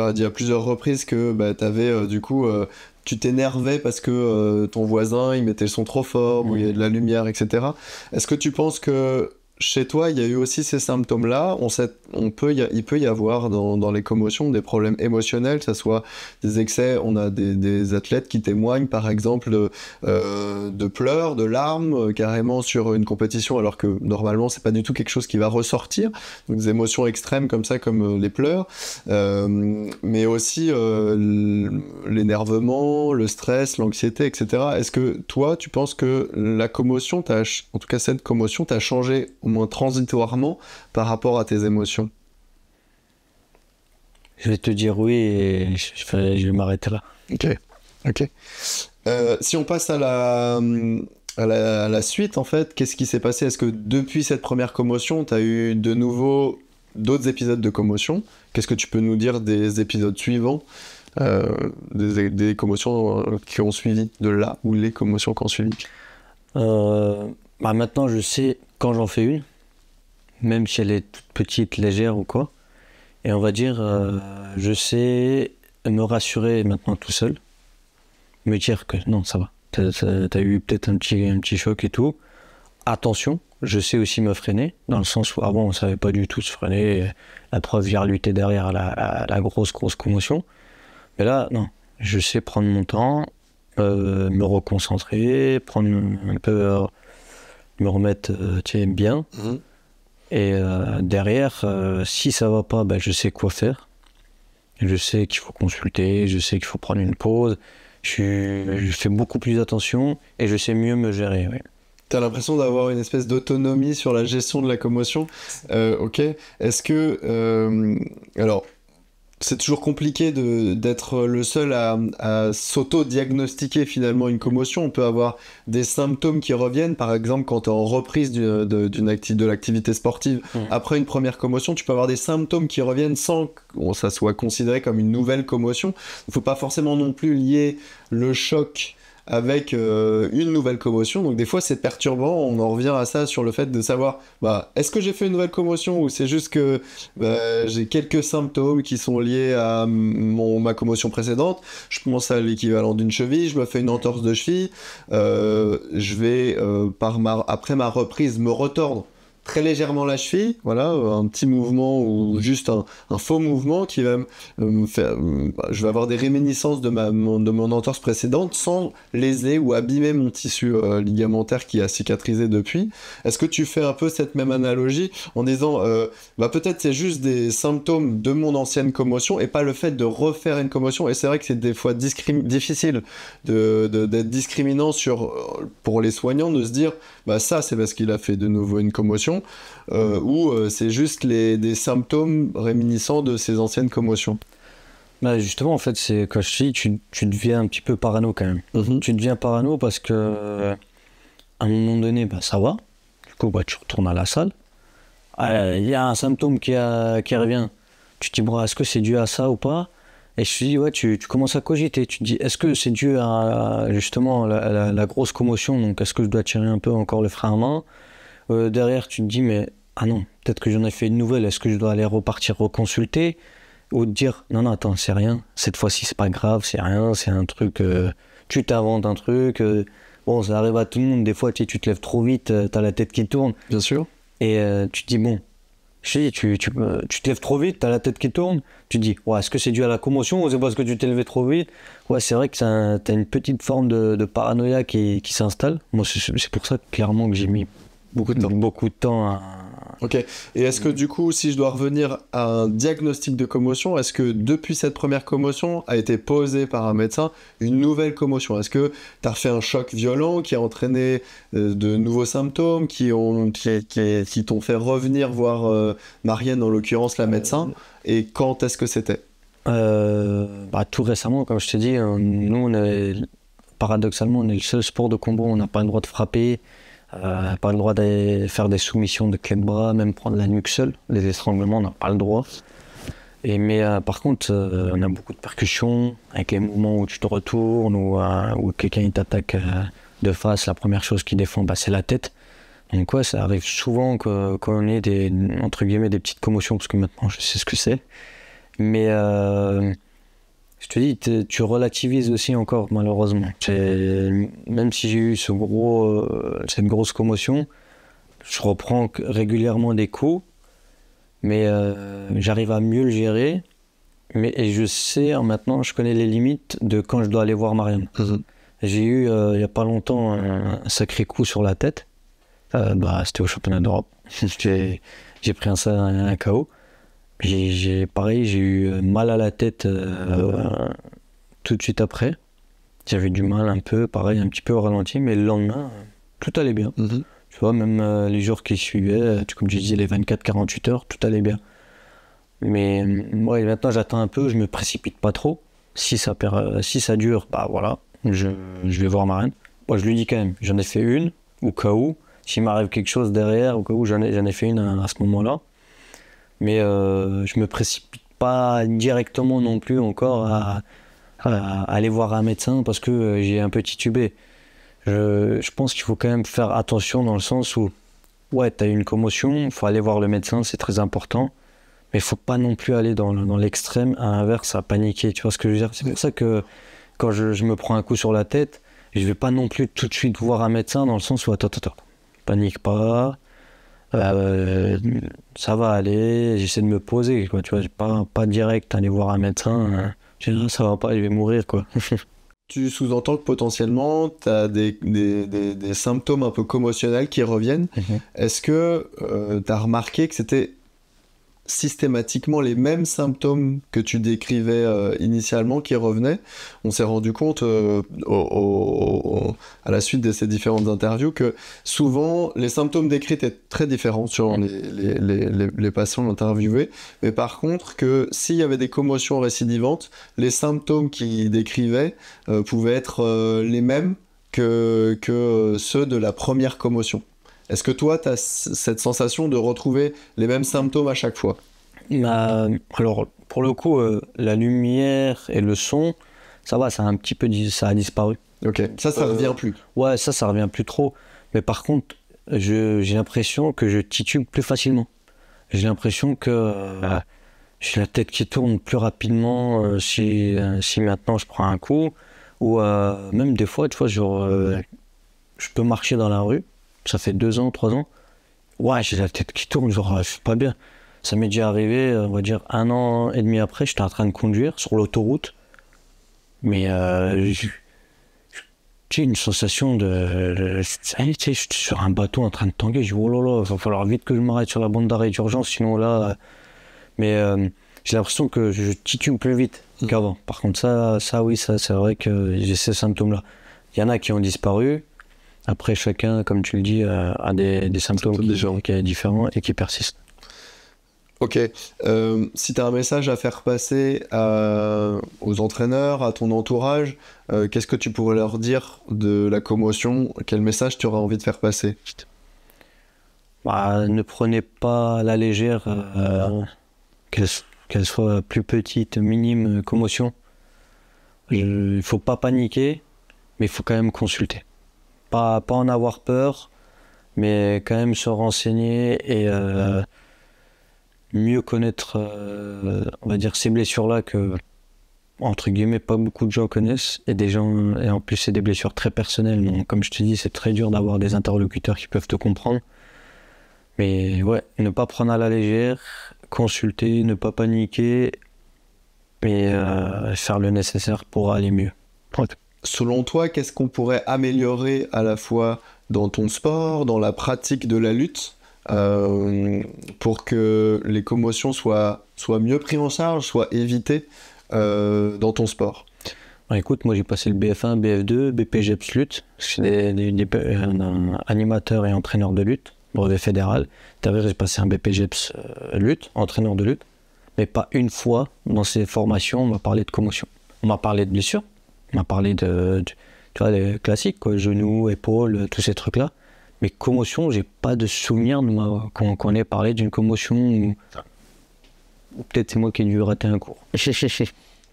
Speaker 2: as dit à plusieurs reprises que t'avais du coup... tu t'énervais parce que ton voisin il mettait le son trop fort, ou il y avait de la lumière, etc. Est-ce que tu penses que chez toi, il y a eu aussi ces symptômes-là. Il peut y avoir dans les commotions des problèmes émotionnels, que ce soit des excès. On a des athlètes qui témoignent, par exemple, de pleurs, de larmes, carrément sur une compétition, alors que normalement, c'est pas du tout quelque chose qui va ressortir. Donc, des émotions extrêmes comme ça, comme les pleurs, mais aussi l'énervement, le stress, l'anxiété, etc. Est-ce que toi, tu penses que la commotion, en tout cas cette commotion, t'a changé au moins transitoirement par rapport à tes émotions?
Speaker 3: Je vais te dire oui et je vais m'arrêter là.
Speaker 2: Ok. Si on passe à la suite, en fait, qu'est-ce qui s'est passé? Est-ce que depuis cette première commotion, tu as eu de nouveau d'autres épisodes de commotion? Qu'est-ce que tu peux nous dire des épisodes suivants, des commotions qui ont suivi de là, ou les commotions qui ont suivi?
Speaker 3: Maintenant, je sais quand j'en fais une, même si elle est toute petite, légère ou quoi. Et on va dire, je sais me rassurer maintenant tout seul, me dire que non, ça va. T'as eu peut-être un petit choc et tout. Attention, je sais aussi me freiner, dans le sens où avant on savait pas du tout se freiner. La preuve, j'ai lutté derrière la grosse commotion. Mais là, non, je sais prendre mon temps, me reconcentrer, prendre un peu, me remettre bien. Et derrière, si ça va pas, je sais quoi faire. Je sais qu'il faut consulter, je sais qu'il faut prendre une pause. Je fais beaucoup plus attention et je sais mieux me gérer. Oui.
Speaker 2: T'as l'impression d'avoir une espèce d'autonomie sur la gestion de la commotion. Ok. Est-ce que... alors, c'est toujours compliqué d'être le seul à s'auto-diagnostiquer finalement une commotion. On peut avoir des symptômes qui reviennent, par exemple quand tu es en reprise de l'activité sportive. Après une première commotion, tu peux avoir des symptômes qui reviennent sans que ça soit considéré comme une nouvelle commotion. Il ne faut pas forcément non plus lier le choc avec une nouvelle commotion. Donc des fois c'est perturbant, on en revient à ça sur le fait de savoir est-ce que j'ai fait une nouvelle commotion ou c'est juste que j'ai quelques symptômes qui sont liés à ma commotion précédente. Je pense à l'équivalent d'une cheville, je me fais une entorse de cheville, je vais après ma reprise me retordre très légèrement la cheville, voilà, un petit mouvement ou juste un faux mouvement qui va me faire... je vais avoir des réminiscences de mon entorse précédente sans léser ou abîmer mon tissu ligamentaire qui a cicatrisé depuis. Est-ce que tu fais un peu cette même analogie en disant peut-être c'est juste des symptômes de mon ancienne commotion et pas le fait de refaire une commotion? Et c'est vrai que c'est des fois difficile d'être discriminant pour les soignants, de se dire ça c'est parce qu'il a fait de nouveau une commotion, ou c'est juste des symptômes réminiscents de ses anciennes commotions.
Speaker 3: Justement, en fait, c'est quand je dis, tu deviens un petit peu parano quand même. Tu deviens parano parce que à un moment donné, ça va. Du coup, tu retournes à la salle. Il y a un symptôme qui revient. Tu te dis, est-ce que c'est dû à ça ou pas? Et je te dis, tu commences à cogiter. Tu te dis, est-ce que c'est dû à justement la grosse commotion? Donc, est-ce que je dois tirer un peu encore le frein à main? Derrière, tu te dis, mais non, peut-être que j'en ai fait une nouvelle. Est-ce que je dois aller reconsulter? Ou te dire, non, attends, c'est rien. Cette fois-ci, c'est pas grave, c'est rien, c'est un truc. Tu t'inventes un truc. Ça arrive à tout le monde. Des fois, tu te lèves trop vite, t'as la tête qui tourne.
Speaker 2: Bien sûr.
Speaker 3: Et tu te dis, je dis, tu te lèves trop vite, t'as la tête qui tourne. Tu te dis, est-ce que c'est dû à la commotion ou c'est parce que tu t'es levé trop vite? C'est vrai que t'as une petite forme de paranoïa qui s'installe. Moi, c'est pour ça, clairement, que j'ai mis beaucoup de temps à...
Speaker 2: Ok. Et est-ce que du coup, si je dois revenir à un diagnostic de commotion, est-ce que depuis cette première commotion a été posée par un médecin une nouvelle commotion? Est-ce que tu as fait un choc violent qui a entraîné de nouveaux symptômes qui t'ont fait revenir voir Marianne, en l'occurrence la médecin? Et quand est-ce que c'était?
Speaker 3: Tout récemment, comme je t'ai dit, nous, paradoxalement, on est le seul sport de combat où on n'a pas le droit de frapper. Pas le droit de faire des soumissions de clé de bras, même prendre la nuque seule. Les étranglements, on n'a pas le droit. Mais par contre, on a beaucoup de percussions, avec les mouvements où tu te retournes, ou quelqu'un il t'attaque de face, la première chose qu'il défend, c'est la tête. Donc ça arrive souvent qu'on ait entre guillemets, des petites commotions, parce que maintenant je sais ce que c'est. Mais je te dis, tu relativises aussi encore, malheureusement. Même si j'ai eu cette grosse commotion, je reprends régulièrement des coups, mais j'arrive à mieux le gérer. Et je sais, maintenant, je connais les limites de quand je dois aller voir Marianne. J'ai eu, il n'y a pas longtemps, un sacré coup sur la tête. C'était au championnat d'Europe. J'ai pris un KO. Pareil, j'ai eu mal à la tête tout de suite après. J'avais du mal un peu, pareil, un petit peu au ralenti, mais le lendemain, tout allait bien. Tu vois, même les jours qui suivaient, comme je disais, les 24-48 heures, tout allait bien. Mais ouais, maintenant, j'attends un peu, je me précipite pas trop. Si ça dure, voilà, je vais voir Marianne. Moi, je lui dis quand même, j'en ai fait une, au cas où. S'il m'arrive quelque chose derrière, au cas où, j'en ai fait une à ce moment-là. Mais je me précipite pas directement non plus encore à aller voir un médecin parce que j'ai un peu titubé. Je pense qu'il faut quand même faire attention dans le sens où, ouais, t'as eu une commotion, il faut aller voir le médecin, c'est très important. Mais il faut pas non plus aller dans l'extrême, à l'inverse, à paniquer. Tu vois ce que je veux dire? C'est pour ça que quand je me prends un coup sur la tête, je vais pas non plus tout de suite voir un médecin dans le sens où, attends, panique pas. Ça va aller, j'essaie de me poser, quoi, tu vois, pas direct aller voir un médecin, ça va pas, je vais mourir, quoi.
Speaker 2: Tu sous-entends que potentiellement tu as des symptômes un peu commotionnels qui reviennent. Est-ce que tu as remarqué que c'était systématiquement les mêmes symptômes que tu décrivais initialement qui revenaient? On s'est rendu compte à la suite de ces différentes interviews que souvent les symptômes décrits étaient très différents sur les patients interviewés, mais par contre que s'il y avait des commotions récidivantes, les symptômes qu'ils décrivaient pouvaient être les mêmes que ceux de la première commotion. Est-ce que toi, tu as cette sensation de retrouver les mêmes symptômes à chaque fois?
Speaker 3: Alors, pour le coup, la lumière et le son, ça va, ça a disparu.
Speaker 2: Ok, ça revient plus.
Speaker 3: Ouais, ça revient plus trop. Mais par contre, j'ai l'impression que je titube plus facilement. J'ai l'impression que j'ai la tête qui tourne plus rapidement si maintenant je prends un coup. Ou même des fois, tu vois, je peux marcher dans la rue. Ça fait 2 ans, 3 ans. Ouais, j'ai la tête qui tourne, je suis pas bien. Ça m'est déjà arrivé, on va dire 1 an et demi après, j'étais en train de conduire sur l'autoroute. Mais j'ai une sensation je suis sur un bateau en train de tanguer. Je dis, oh là là, il va falloir vite que je m'arrête sur la bande d'arrêt d'urgence, sinon là... Mais j'ai l'impression que je titube plus vite qu'avant. Par contre, ça oui, c'est vrai que j'ai ces symptômes-là. Il y en a qui ont disparu. Après, chacun, comme tu le dis, a des symptômes qui sont différents et qui persistent.
Speaker 2: Ok. Si tu as un message à faire passer aux entraîneurs, à ton entourage, qu'est-ce que tu pourrais leur dire de la commotion? Quel message tu aurais envie de faire passer?
Speaker 3: Ne prenez pas à la légère qu'elle soit plus petite, minime commotion. Il ne faut pas paniquer, mais il faut quand même consulter. Pas en avoir peur, mais quand même se renseigner et mieux connaître, on va dire, ces blessures-là que, entre guillemets, pas beaucoup de gens connaissent. Et en plus, c'est des blessures très personnelles. Donc, comme je te dis, c'est très dur d'avoir des interlocuteurs qui peuvent te comprendre. Mais ouais, ne pas prendre à la légère, consulter, ne pas paniquer et faire le nécessaire pour aller mieux. Ouais.
Speaker 2: Selon toi, qu'est-ce qu'on pourrait améliorer à la fois dans ton sport, dans la pratique de la lutte, pour que les commotions soient mieux prises en charge, soient évitées dans ton sport?
Speaker 3: Écoute, moi j'ai passé le BF1, BF2, BPGEPS lutte. Je suis un animateur et entraîneur de lutte, brevet fédéral. Derrière, j'ai passé un BPGEPS lutte, entraîneur de lutte. Mais pas une fois dans ces formations, on m'a parlé de commotion. On m'a parlé de blessures. On m'a parlé tu vois, les classiques, quoi, genoux, épaules, tous ces trucs-là. Mais commotion, j'ai pas de souvenir qu'on ait parlé d'une commotion ou peut-être c'est moi qui ai dû rater un cours.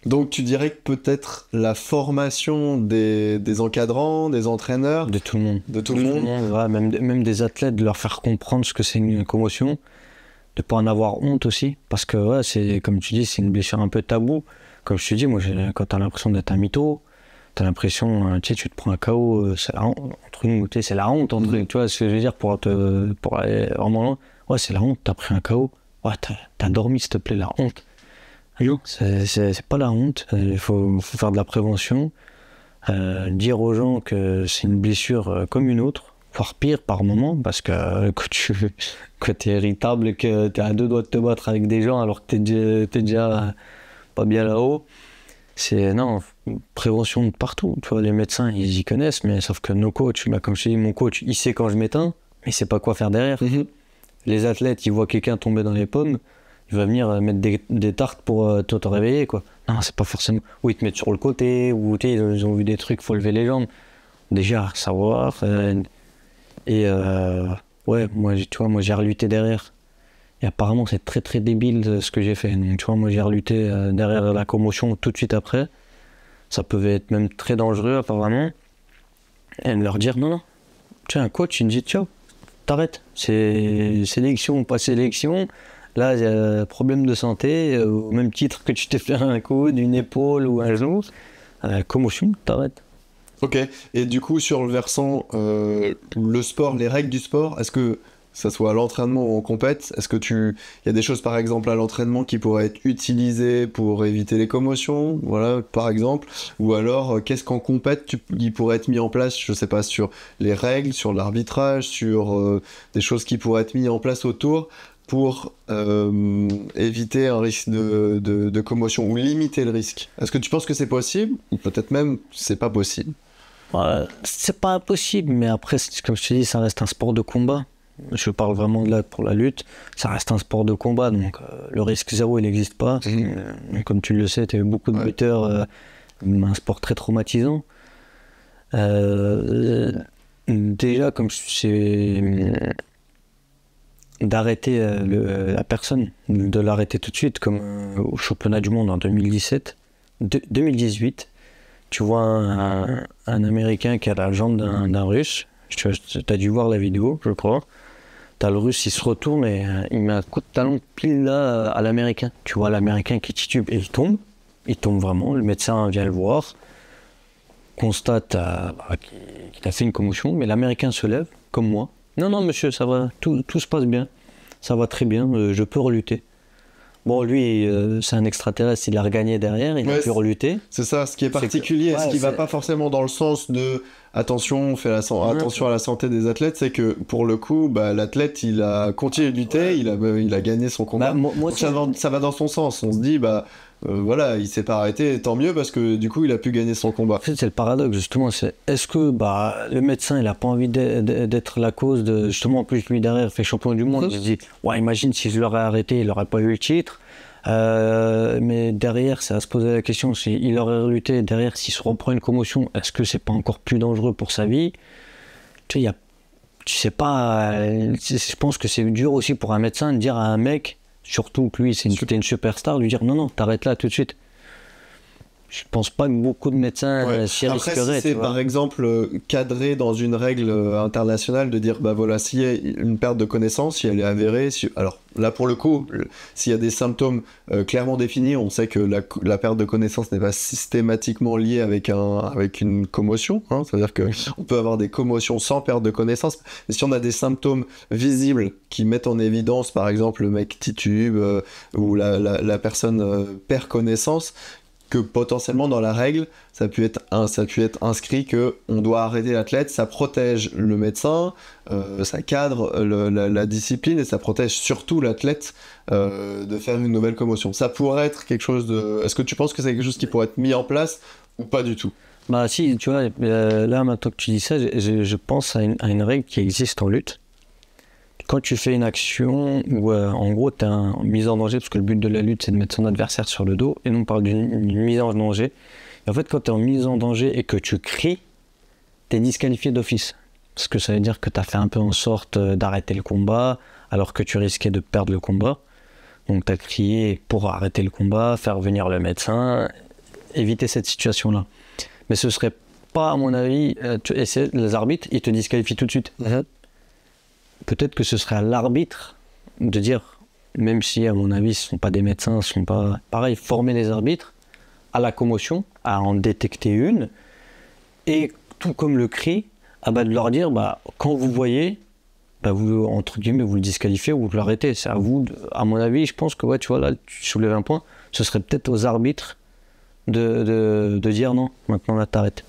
Speaker 2: Donc tu dirais que peut-être la formation des encadrants, des entraîneurs...
Speaker 3: De tout le monde.
Speaker 2: De tout le monde.
Speaker 3: Ouais, même des athlètes, de leur faire comprendre ce que c'est une commotion, de pas en avoir honte aussi. Parce que, ouais, comme tu dis, c'est une blessure un peu taboue. Comme je te dis, moi, quand t'as l'impression d'être un mytho, T'as l'impression, tu sais, tu te prends un KO, c'est la honte, entre nous, tu sais, c'est la honte, tu vois ce que je veux dire, pour aller vraiment loin. Ouais, c'est la honte, t'as pris un KO. Ouais, t'as dormi, s'il te plaît, la honte. C'est pas la honte, il faut faire de la prévention, dire aux gens que c'est une blessure comme une autre, voire pire par moment, parce que quand t'es irritable et que t'es à deux doigts de te battre avec des gens alors que t'es déjà pas bien là-haut, non, prévention de partout. Tu vois, les médecins, ils y connaissent, mais sauf que nos coachs, comme je te dis, mon coach, il sait quand je m'éteins, mais il sait pas quoi faire derrière. Les athlètes, ils voient quelqu'un tomber dans les pommes, il va venir mettre des tartes pour te réveiller, quoi. Non, c'est pas forcément... Ou ils te mettent sur le côté, ou ils ont vu des trucs, faut lever les jambes. Déjà, savoir. Ouais, moi, tu vois, j'ai reluté derrière. Et apparemment, c'est très très débile ce que j'ai fait. Donc, tu vois, moi, j'ai reluté derrière la commotion tout de suite après. Ça pouvait être même très dangereux, apparemment. Et leur dire, non, tu as un coach, il me dit, ciao, t'arrêtes. C'est sélection ou pas sélection. Là, il y a un problème de santé, au même titre que tu t'es fait un coude, une épaule ou un genou. Commotion, t'arrêtes.
Speaker 2: Ok, et du coup, sur le versant, le sport, les règles du sport, est-ce que ça soit à l'entraînement ou en compète, est-ce que il y a des choses par exemple à l'entraînement qui pourraient être utilisées pour éviter les commotions, voilà, par exemple, ou alors qu'est-ce qu'en compète qui pourrait être mis en place, je sais pas, sur les règles, sur l'arbitrage, sur des choses qui pourraient être mises en place autour pour éviter un risque de commotion ou limiter le risque. Est-ce que tu penses que c'est possible ou peut-être même c'est pas possible?
Speaker 3: C'est pas impossible, mais après, comme je te dis, ça reste un sport de combat. Je parle vraiment de là pour la lutte. Ça reste un sport de combat, donc le risque zéro, il n'existe pas. Comme tu le sais, tu as eu beaucoup de lutteurs, un sport très traumatisant. Déjà, comme c'est d'arrêter la personne, de l'arrêter tout de suite, comme au championnat du monde en 2018, tu vois un Américain qui a la jambe d'un Russe. Tu as dû voir la vidéo, je crois. T'as le Russe, il se retourne et il met un coup de talon pile là à l'Américain. Tu vois l'Américain qui titube et il tombe vraiment. Le médecin vient le voir, constate qu'il a fait une commotion, mais l'Américain se lève, comme moi. Non, monsieur, ça va, tout se passe bien, ça va très bien, je peux relutter. Bon, lui, c'est un extraterrestre, il a regagné derrière, il a pu relutter.
Speaker 2: C'est ça, ce qui est particulier, ce qui va pas forcément dans le sens de attention, attention à la santé des athlètes, c'est que pour le coup, l'athlète, il a continué de lutter, il a gagné son combat. Ça va dans son sens, on se dit, voilà, il s'est pas arrêté, tant mieux, parce que du coup, il a pu gagner son combat.
Speaker 3: C'est le paradoxe, justement, est-ce que le médecin, il a pas envie d'être la cause de, justement, en plus, lui, derrière, fait champion du monde, il se dit, ouais, imagine si je l'aurais arrêté, il n'aurait pas eu le titre. Mais derrière, c'est à se poser la question, s'il aurait lutté derrière, s'il se reprend une commotion, est-ce que c'est pas encore plus dangereux pour sa vie? Tu sais, tu sais pas, je pense que c'est dur aussi pour un médecin de dire à un mec, surtout que lui, c'était une superstar, lui dire non, t'arrêtes là tout de suite. Je pense pas que beaucoup de médecins s'y risqueraient.
Speaker 2: Après, si c'est par exemple cadré dans une règle internationale de dire, voilà, s'il y a une perte de connaissance, si elle est avérée, alors là pour le coup, s'il y a des symptômes clairement définis, on sait que la perte de connaissance n'est pas systématiquement liée avec une commotion, hein, c'est-à-dire qu'on peut avoir des commotions sans perte de connaissance, mais si on a des symptômes visibles qui mettent en évidence, par exemple, le mec titube ou la personne perd connaissance, que potentiellement dans la règle, ça a pu être inscrit que on doit arrêter l'athlète, ça protège le médecin, ça cadre la discipline et ça protège surtout l'athlète de faire une nouvelle commotion. Ça pourrait être quelque chose de... Est-ce que tu penses que c'est quelque chose qui pourrait être mis en place ou pas du tout?
Speaker 3: Si, tu vois, là maintenant que tu dis ça, je pense à une règle qui existe en lutte. Quand tu fais une action où en gros tu es en mise en danger, parce que le but de la lutte c'est de mettre son adversaire sur le dos, et non on parle d'une mise en danger. Et en fait, quand tu es en mise en danger et que tu cries, tu es disqualifié d'office. Parce que ça veut dire que tu as fait un peu en sorte d'arrêter le combat, alors que tu risquais de perdre le combat. Donc tu as crié pour arrêter le combat, faire venir le médecin, éviter cette situation-là. Mais ce serait pas, à mon avis, les arbitres, ils te disqualifient tout de suite. Peut-être que ce serait à l'arbitre de dire, même si à mon avis ce ne sont pas des médecins, ce ne sont pas... Pareil, former les arbitres à la commotion, à en détecter une, Et tout comme le cri, de leur dire, quand vous voyez, vous, entre guillemets, vous le disqualifiez ou vous l'arrêtez. C'est à vous, à mon avis, je pense que, ouais, tu vois, là, tu soulèves un point, ce serait peut-être aux arbitres de dire non, maintenant là, t'arrêtes.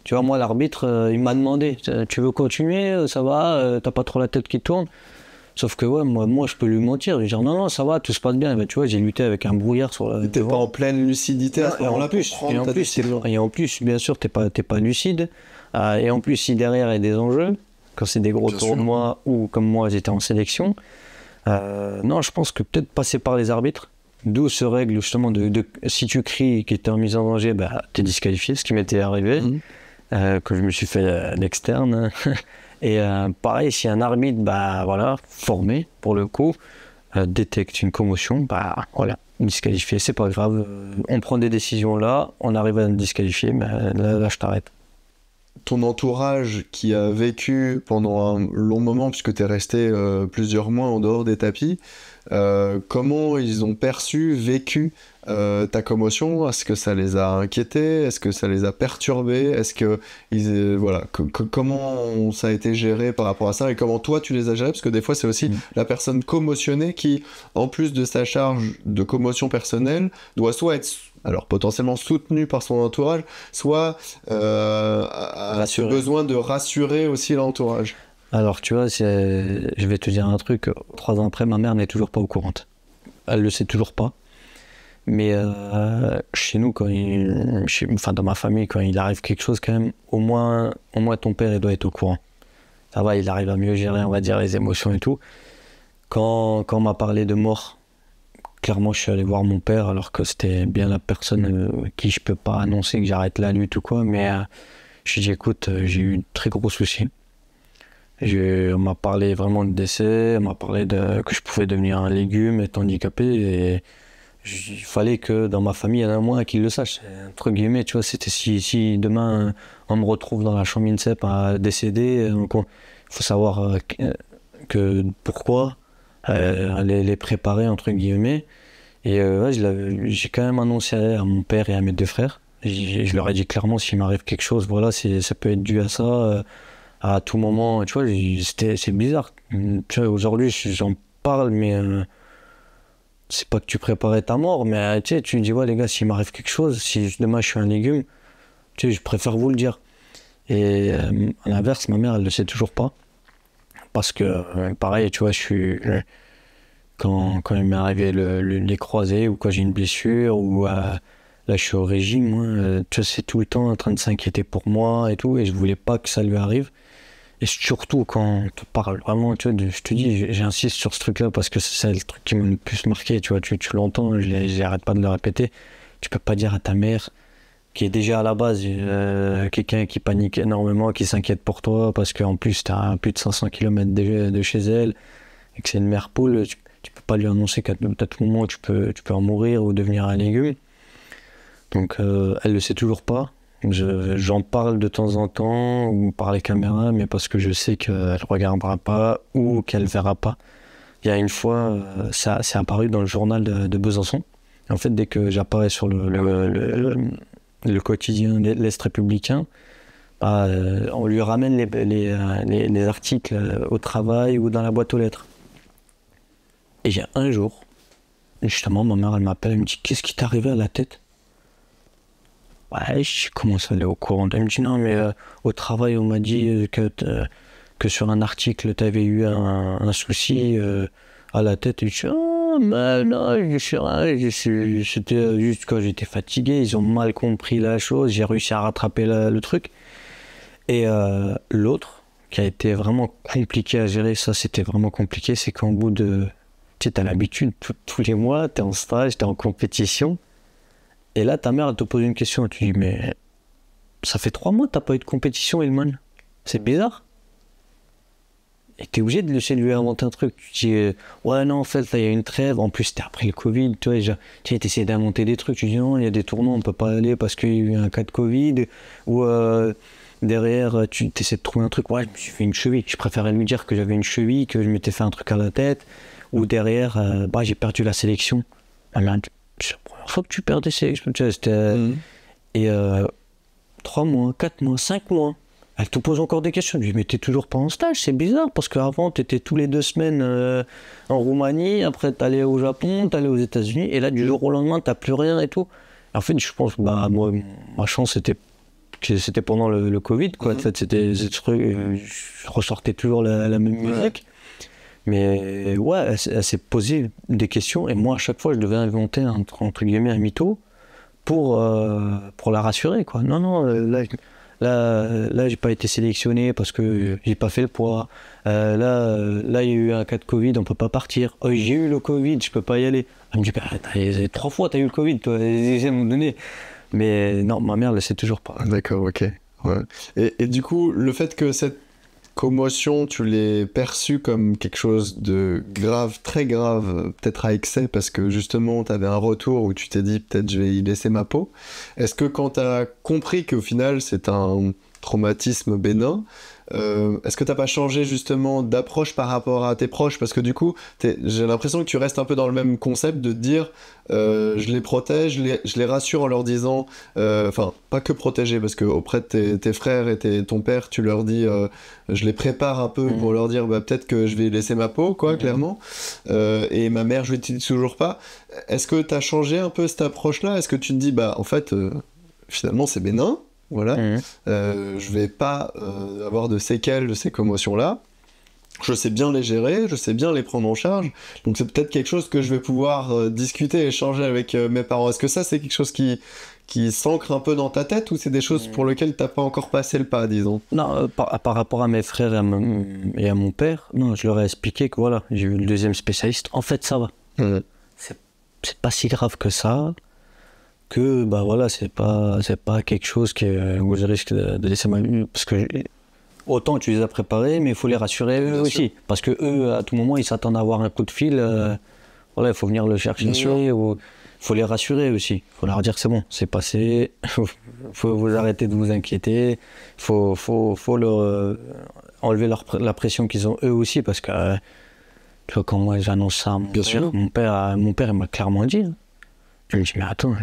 Speaker 3: Tu vois, moi, l'arbitre, il m'a demandé, tu veux continuer, ça va, t'as pas trop la tête qui tourne. Sauf que, ouais, moi, je peux lui mentir, lui dire non, ça va, tout se passe bien. Tu vois, j'ai lutté avec un brouillard sur la...
Speaker 2: T'es pas en pleine lucidité à ce moment-là pour prendre ta décision.
Speaker 3: Et en plus, bien sûr, t'es pas lucide. Et en plus, si derrière il y a des enjeux, quand c'est des gros tournois ou comme moi j'étais en sélection, non, je pense que peut-être passer par les arbitres, d'où ce règle justement de si tu cries qui était en mise en danger, t'es disqualifié, ce qui m'était arrivé, que je me suis fait l'externe. Et pareil, si un arbitre, formé pour le coup, détecte une commotion, voilà, disqualifié, c'est pas grave, on prend des décisions là, on arrive à me disqualifier, là je t'arrête.
Speaker 2: Ton entourage qui a vécu pendant un long moment, puisque tu es resté plusieurs mois en dehors des tapis, comment ils ont vécu ta commotion? Est-ce que ça les a inquiétés? Est-ce que ça les a perturbés? Est-ce que comment ça a été géré par rapport à ça? Et comment toi tu les as gérés? Parce que des fois c'est aussi la personne commotionnée qui, en plus de sa charge de commotion personnelle, doit soit être potentiellement soutenu par son entourage, soit a ce besoin de rassurer aussi l'entourage.
Speaker 3: Alors tu vois, je vais te dire un truc, 3 ans après, ma mère n'est toujours pas au courant. Elle le sait toujours pas. Mais chez nous, dans ma famille, quand il arrive quelque chose, quand même, au moins ton père il doit être au courant. Ça va, il arrive à mieux gérer, on va dire, les émotions et tout. Quand on m'a parlé de mort, clairement, je suis allé voir mon père, alors que c'était bien la personne qui je peux pas annoncer que j'arrête la lutte ou quoi, mais je lui ai dit, écoute, j'ai eu un très gros souci. On m'a parlé vraiment de décès, on m'a parlé que je pouvais devenir un légume, être handicapé, et il fallait que dans ma famille, il y en ait un moins qui le sache. Entre guillemets, tu vois, c'était si demain on me retrouve dans la chambre INSEP à décéder, il faut savoir pourquoi, les préparer, entre guillemets. Et j'ai quand même annoncé à mon père et à mes 2 frères. Je leur ai dit clairement, s'il m'arrive quelque chose, voilà, ça peut être dû à ça, à tout moment. Tu vois, c'est bizarre. Tu vois, aujourd'hui, j'en parle, mais c'est pas que tu préparais ta mort, mais tu me dis, ouais, les gars, s'il m'arrive quelque chose, si demain je suis un légume, tu sais, je préfère vous le dire. Et à l'inverse, ma mère, elle le sait toujours pas. Parce que, pareil, tu vois, quand il m'est arrivé les croisés, ou quand j'ai une blessure, ou là je suis au régime, moi, tu vois, c'est tout le temps en train de s'inquiéter pour moi et tout, et je voulais pas que ça lui arrive. Et surtout quand on te parle vraiment, tu vois, je te dis, j'insiste sur ce truc-là parce que c'est le truc qui m'a le plus marqué, tu vois, tu l'entends, j'arrête pas de le répéter. Tu peux pas dire à ta mère, qui est déjà à la base quelqu'un qui panique énormément, qui s'inquiète pour toi, parce qu'en plus t'as à plus de 500 km de chez elle, et que c'est une mère poule, tu peux pas lui annoncer qu'à tout moment tu peux en mourir ou devenir un légume. Donc elle le sait toujours pas. J'en parle de temps en temps, ou par les caméras, mais parce que je sais qu'elle regardera pas ou qu'elle verra pas. Il y a une fois, ça c'est apparu dans le journal de Besançon. En fait, dès que j'apparais sur le quotidien de l'Est républicain, on lui ramène les articles au travail ou dans la boîte aux lettres. Et il y a un jour, justement, ma mère, elle m'appelle, elle me dit, qu'est-ce qui t'est arrivé à la tête? Ouais, je commence à aller au courant. Elle me dit, non, mais au travail, on m'a dit que sur un article, tu avais eu un souci à la tête. Et je dis, oh, mais non, c'était juste quand j'étais fatigué. Ils ont mal compris la chose. J'ai réussi à rattraper le truc. Et l'autre, qui a été vraiment compliqué à gérer, ça, c'était vraiment compliqué, c'est qu'en bout de... Tu sais, t'as l'habitude, tous les mois, t'es en stage, t'es en compétition. Et là, ta mère, elle te pose une question. Tu dis, mais ça fait 3 mois que t'as pas eu de compétition, Ilman. C'est bizarre. Et t'es obligé de laisser lui inventer un truc. Tu dis, ouais, non, en fait, là, il y a une trêve. En plus, c'était après le Covid. Tu vois, t'essayes d'inventer des trucs. Tu dis, non, il y a des tournois, on peut pas aller parce qu'il y a eu un cas de Covid. Ou derrière, tu essaies de trouver un truc. Ouais, je me suis fait une cheville. Je préférais lui dire que j'avais une cheville, que je m'étais fait un truc à la tête. Ou derrière, j'ai perdu la sélection. C'est la première fois que tu perds des sélections. Et 3 mois, 4 mois, 5 mois. Elle te pose encore des questions. Je lui dis, mais t'es toujours pas en stage, c'est bizarre, parce qu'avant, t'étais tous les 2 semaines en Roumanie, après t'allais au Japon, t'allais aux États-Unis, et là, du jour au lendemain, t'as plus rien et tout. En fait, je pense, bah, moi, ma chance, c'était pendant le Covid, quoi. C'était ce truc, je ressortais toujours la même musique. Mais ouais, elle s'est posé des questions, et moi, à chaque fois, je devais inventer, entre guillemets, un mytho pour la rassurer, quoi. Non, là, j'ai pas été sélectionné parce que j'ai pas fait le poids. Là, il y a eu un cas de Covid, on peut pas partir. Oh, j'ai eu le Covid, je peux pas y aller. Elle me dit, bah, 3 fois t'as eu le Covid, toi, à me donner. Mais non, ma mère, elle sait toujours pas.
Speaker 2: D'accord, ok. Ouais. Et du coup, le fait que cette commotion, tu l'aies perçue comme quelque chose de grave, très grave, peut-être à excès, parce que justement, tu avais un retour où tu t'es dit, peut-être je vais y laisser ma peau. Est-ce que quand tu as compris qu'au final, c'est un traumatisme bénin, est-ce que t'as pas changé justement d'approche par rapport à tes proches? Parce que du coup, j'ai l'impression que tu restes un peu dans le même concept de te dire je les protège, je les rassure en leur disant, enfin, pas que protéger, parce que auprès de tes frères et ton père, tu leur dis je les prépare un peu pour leur dire bah, peut-être que je vais laisser ma peau, quoi, clairement. Et ma mère, je lui dis toujours pas. Est-ce que t'as changé un peu cette approche-là? Est-ce que tu te dis bah en fait, finalement, c'est bénin? Voilà, je vais pas avoir de séquelles de ces commotions-là. Je sais bien les gérer, je sais bien les prendre en charge. Donc c'est peut-être quelque chose que je vais pouvoir discuter, échanger avec mes parents. Est-ce que ça, c'est quelque chose qui s'ancre un peu dans ta tête, ou c'est des choses pour lesquelles t'as pas encore passé le pas, disons?
Speaker 3: Non, par rapport à mes frères et à mon père, non, je leur ai expliqué que voilà, j'ai eu le 2e spécialiste. En fait, ça va. C'est pas si grave que ça. Que bah voilà, c'est pas quelque chose où je risque de laisser ma vie, parce que autant tu les as préparés, mais il faut les rassurer eux aussi, parce que eux à tout moment ils s'attendent à avoir un coup de fil, voilà, il faut venir le chercher, ou il faut les rassurer aussi, il faut leur dire que c'est bon, c'est passé, faut vous arrêter de vous inquiéter, faut leur enlever la pression qu'ils ont eux aussi, parce que tu vois, quand moi j'annonce ça à mon père il m'a clairement dit. Je me dis, mais attends,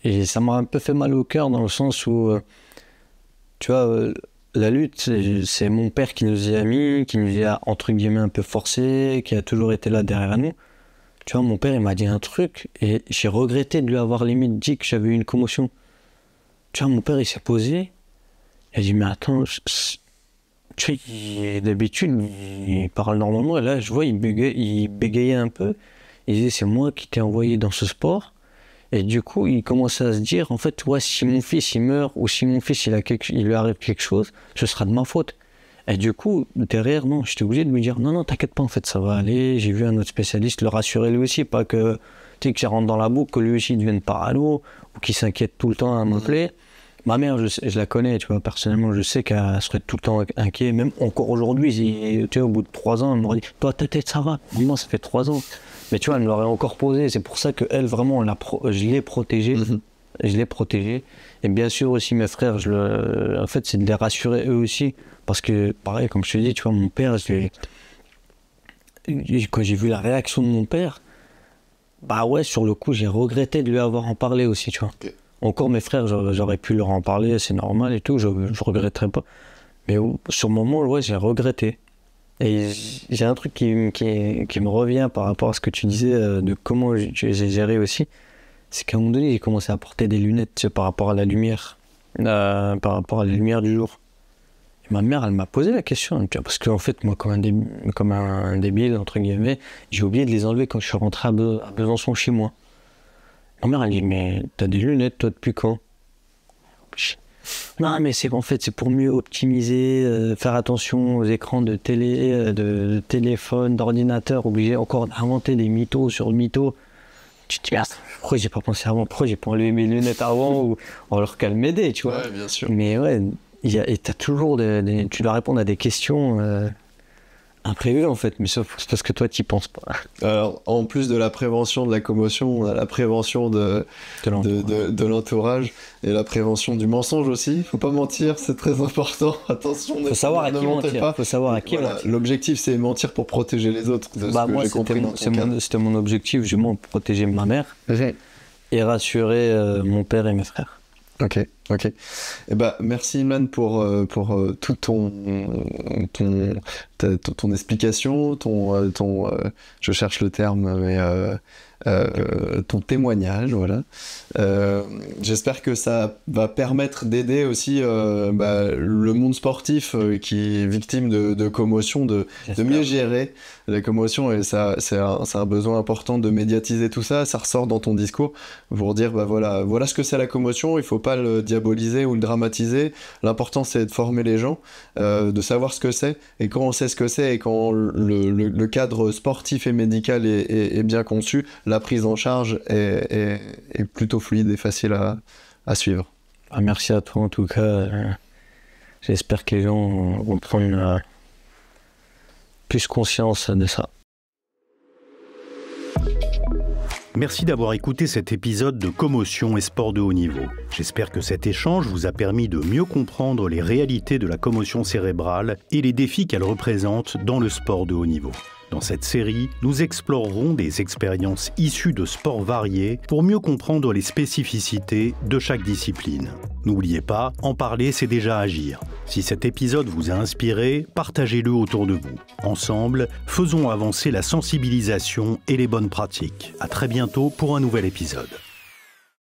Speaker 3: et ça m'a un peu fait mal au cœur dans le sens où, tu vois, la lutte, c'est mon père qui nous y a mis, qui nous y a, entre guillemets, un peu forcé, qui a toujours été là derrière nous. Tu vois, mon père, il m'a dit un truc, et j'ai regretté de lui avoir limite dit que j'avais eu une commotion. Tu vois, mon père, il s'est posé, il a dit, mais attends, tu sais, d'habitude, il parle normalement, et là, je vois, il bégayait un peu. Il disait, c'est moi qui t'ai envoyé dans ce sport. Et du coup, il commençait à se dire, en fait, ouais, si mon fils il meurt, ou si mon fils il lui arrive quelque chose, ce sera de ma faute. Et du coup, derrière, non, j'étais obligé de lui dire, non, t'inquiète pas, en fait, ça va aller. J'ai vu un autre spécialiste, le rassurer lui aussi, pas que, tu sais, que ça rentre dans la boucle, que lui aussi il devienne parano, ou qu'il s'inquiète tout le temps à m'appeler. Ma mère, je la connais, tu vois, personnellement, je sais qu'elle serait tout le temps inquiète, même encore aujourd'hui, tu sais, au bout de 3 ans, elle m'aurait dit, toi, ta tête, ça va. Moi, ça fait 3 ans. Mais tu vois, elle me l'aurait encore posé. C'est pour ça qu'elle, vraiment, je l'ai protégée. Je l'ai protégée. Et bien sûr aussi, mes frères, en fait, c'est de les rassurer eux aussi. Parce que, pareil, comme je te dis, tu vois, mon père, quand j'ai vu la réaction de mon père, bah ouais, sur le coup, j'ai regretté de lui avoir en parlé aussi, tu vois. Okay. Encore mes frères, j'aurais pu leur en parler, c'est normal et tout, je regretterais pas. Mais sur le moment, ouais, j'ai regretté. Et j'ai un truc qui me revient par rapport à ce que tu disais de comment j'ai géré aussi, c'est qu'à un moment donné j'ai commencé à porter des lunettes, tu sais, par rapport à la lumière, par rapport à la lumière du jour. Et ma mère, elle m'a posé la question, tu vois, parce qu'en fait moi comme un débile entre guillemets, j'ai oublié de les enlever quand je suis rentré à Besançon chez moi. Ma mère elle dit, mais t'as des lunettes toi depuis quand? Non, mais en fait, c'est pour mieux optimiser, faire attention aux écrans de télé, de téléphone, d'ordinateur, obligé encore d'inventer des mythos sur le mytho. Tu te dis, pourquoi j'ai pas pensé avant? Pourquoi j'ai pas enlevé mes lunettes avant? Ou alors qu'elle m'aidait, tu vois.
Speaker 2: Ouais, bien sûr.
Speaker 3: Mais ouais, t'as toujours tu dois répondre à des questions imprévues, en fait, mais sauf parce que toi, t'y penses pas.
Speaker 2: Alors, en plus de la prévention de la commotion, on a la prévention de l'entourage et la prévention du mensonge aussi. Faut pas mentir, c'est très important. Attention,
Speaker 3: faut savoir à qui mentir. Faut savoir à qui mentir.
Speaker 2: L'objectif, c'est mentir pour protéger les autres.
Speaker 3: Moi, c'était mon objectif, justement, protéger ma mère et rassurer mon père et mes frères.
Speaker 2: Ok. Ok. Eh ben, merci Imran pour toute ton explication, je cherche le terme, mais ton témoignage, voilà. J'espère que ça va permettre d'aider aussi le monde sportif qui est victime de commotion, de mieux gérer les commotions, et ça, c'est un besoin important de médiatiser tout ça. Ça ressort dans ton discours pour dire voilà ce que c'est la commotion. Il faut pas le diaboliser ou le dramatiser. L'important, c'est de former les gens, de savoir ce que c'est, et quand on sait ce que c'est et quand le cadre sportif et médical est bien conçu, la prise en charge est plutôt fluide et facile à suivre.
Speaker 3: Merci à toi en tout cas. J'espère que les gens vont prendre plus conscience de ça.
Speaker 1: Merci d'avoir écouté cet épisode de Commotion et sport de haut niveau. J'espère que cet échange vous a permis de mieux comprendre les réalités de la commotion cérébrale et les défis qu'elle représente dans le sport de haut niveau. Dans cette série, nous explorerons des expériences issues de sports variés pour mieux comprendre les spécificités de chaque discipline. N'oubliez pas, en parler, c'est déjà agir. Si cet épisode vous a inspiré, partagez-le autour de vous. Ensemble, faisons avancer la sensibilisation et les bonnes pratiques. À très bientôt pour un nouvel épisode.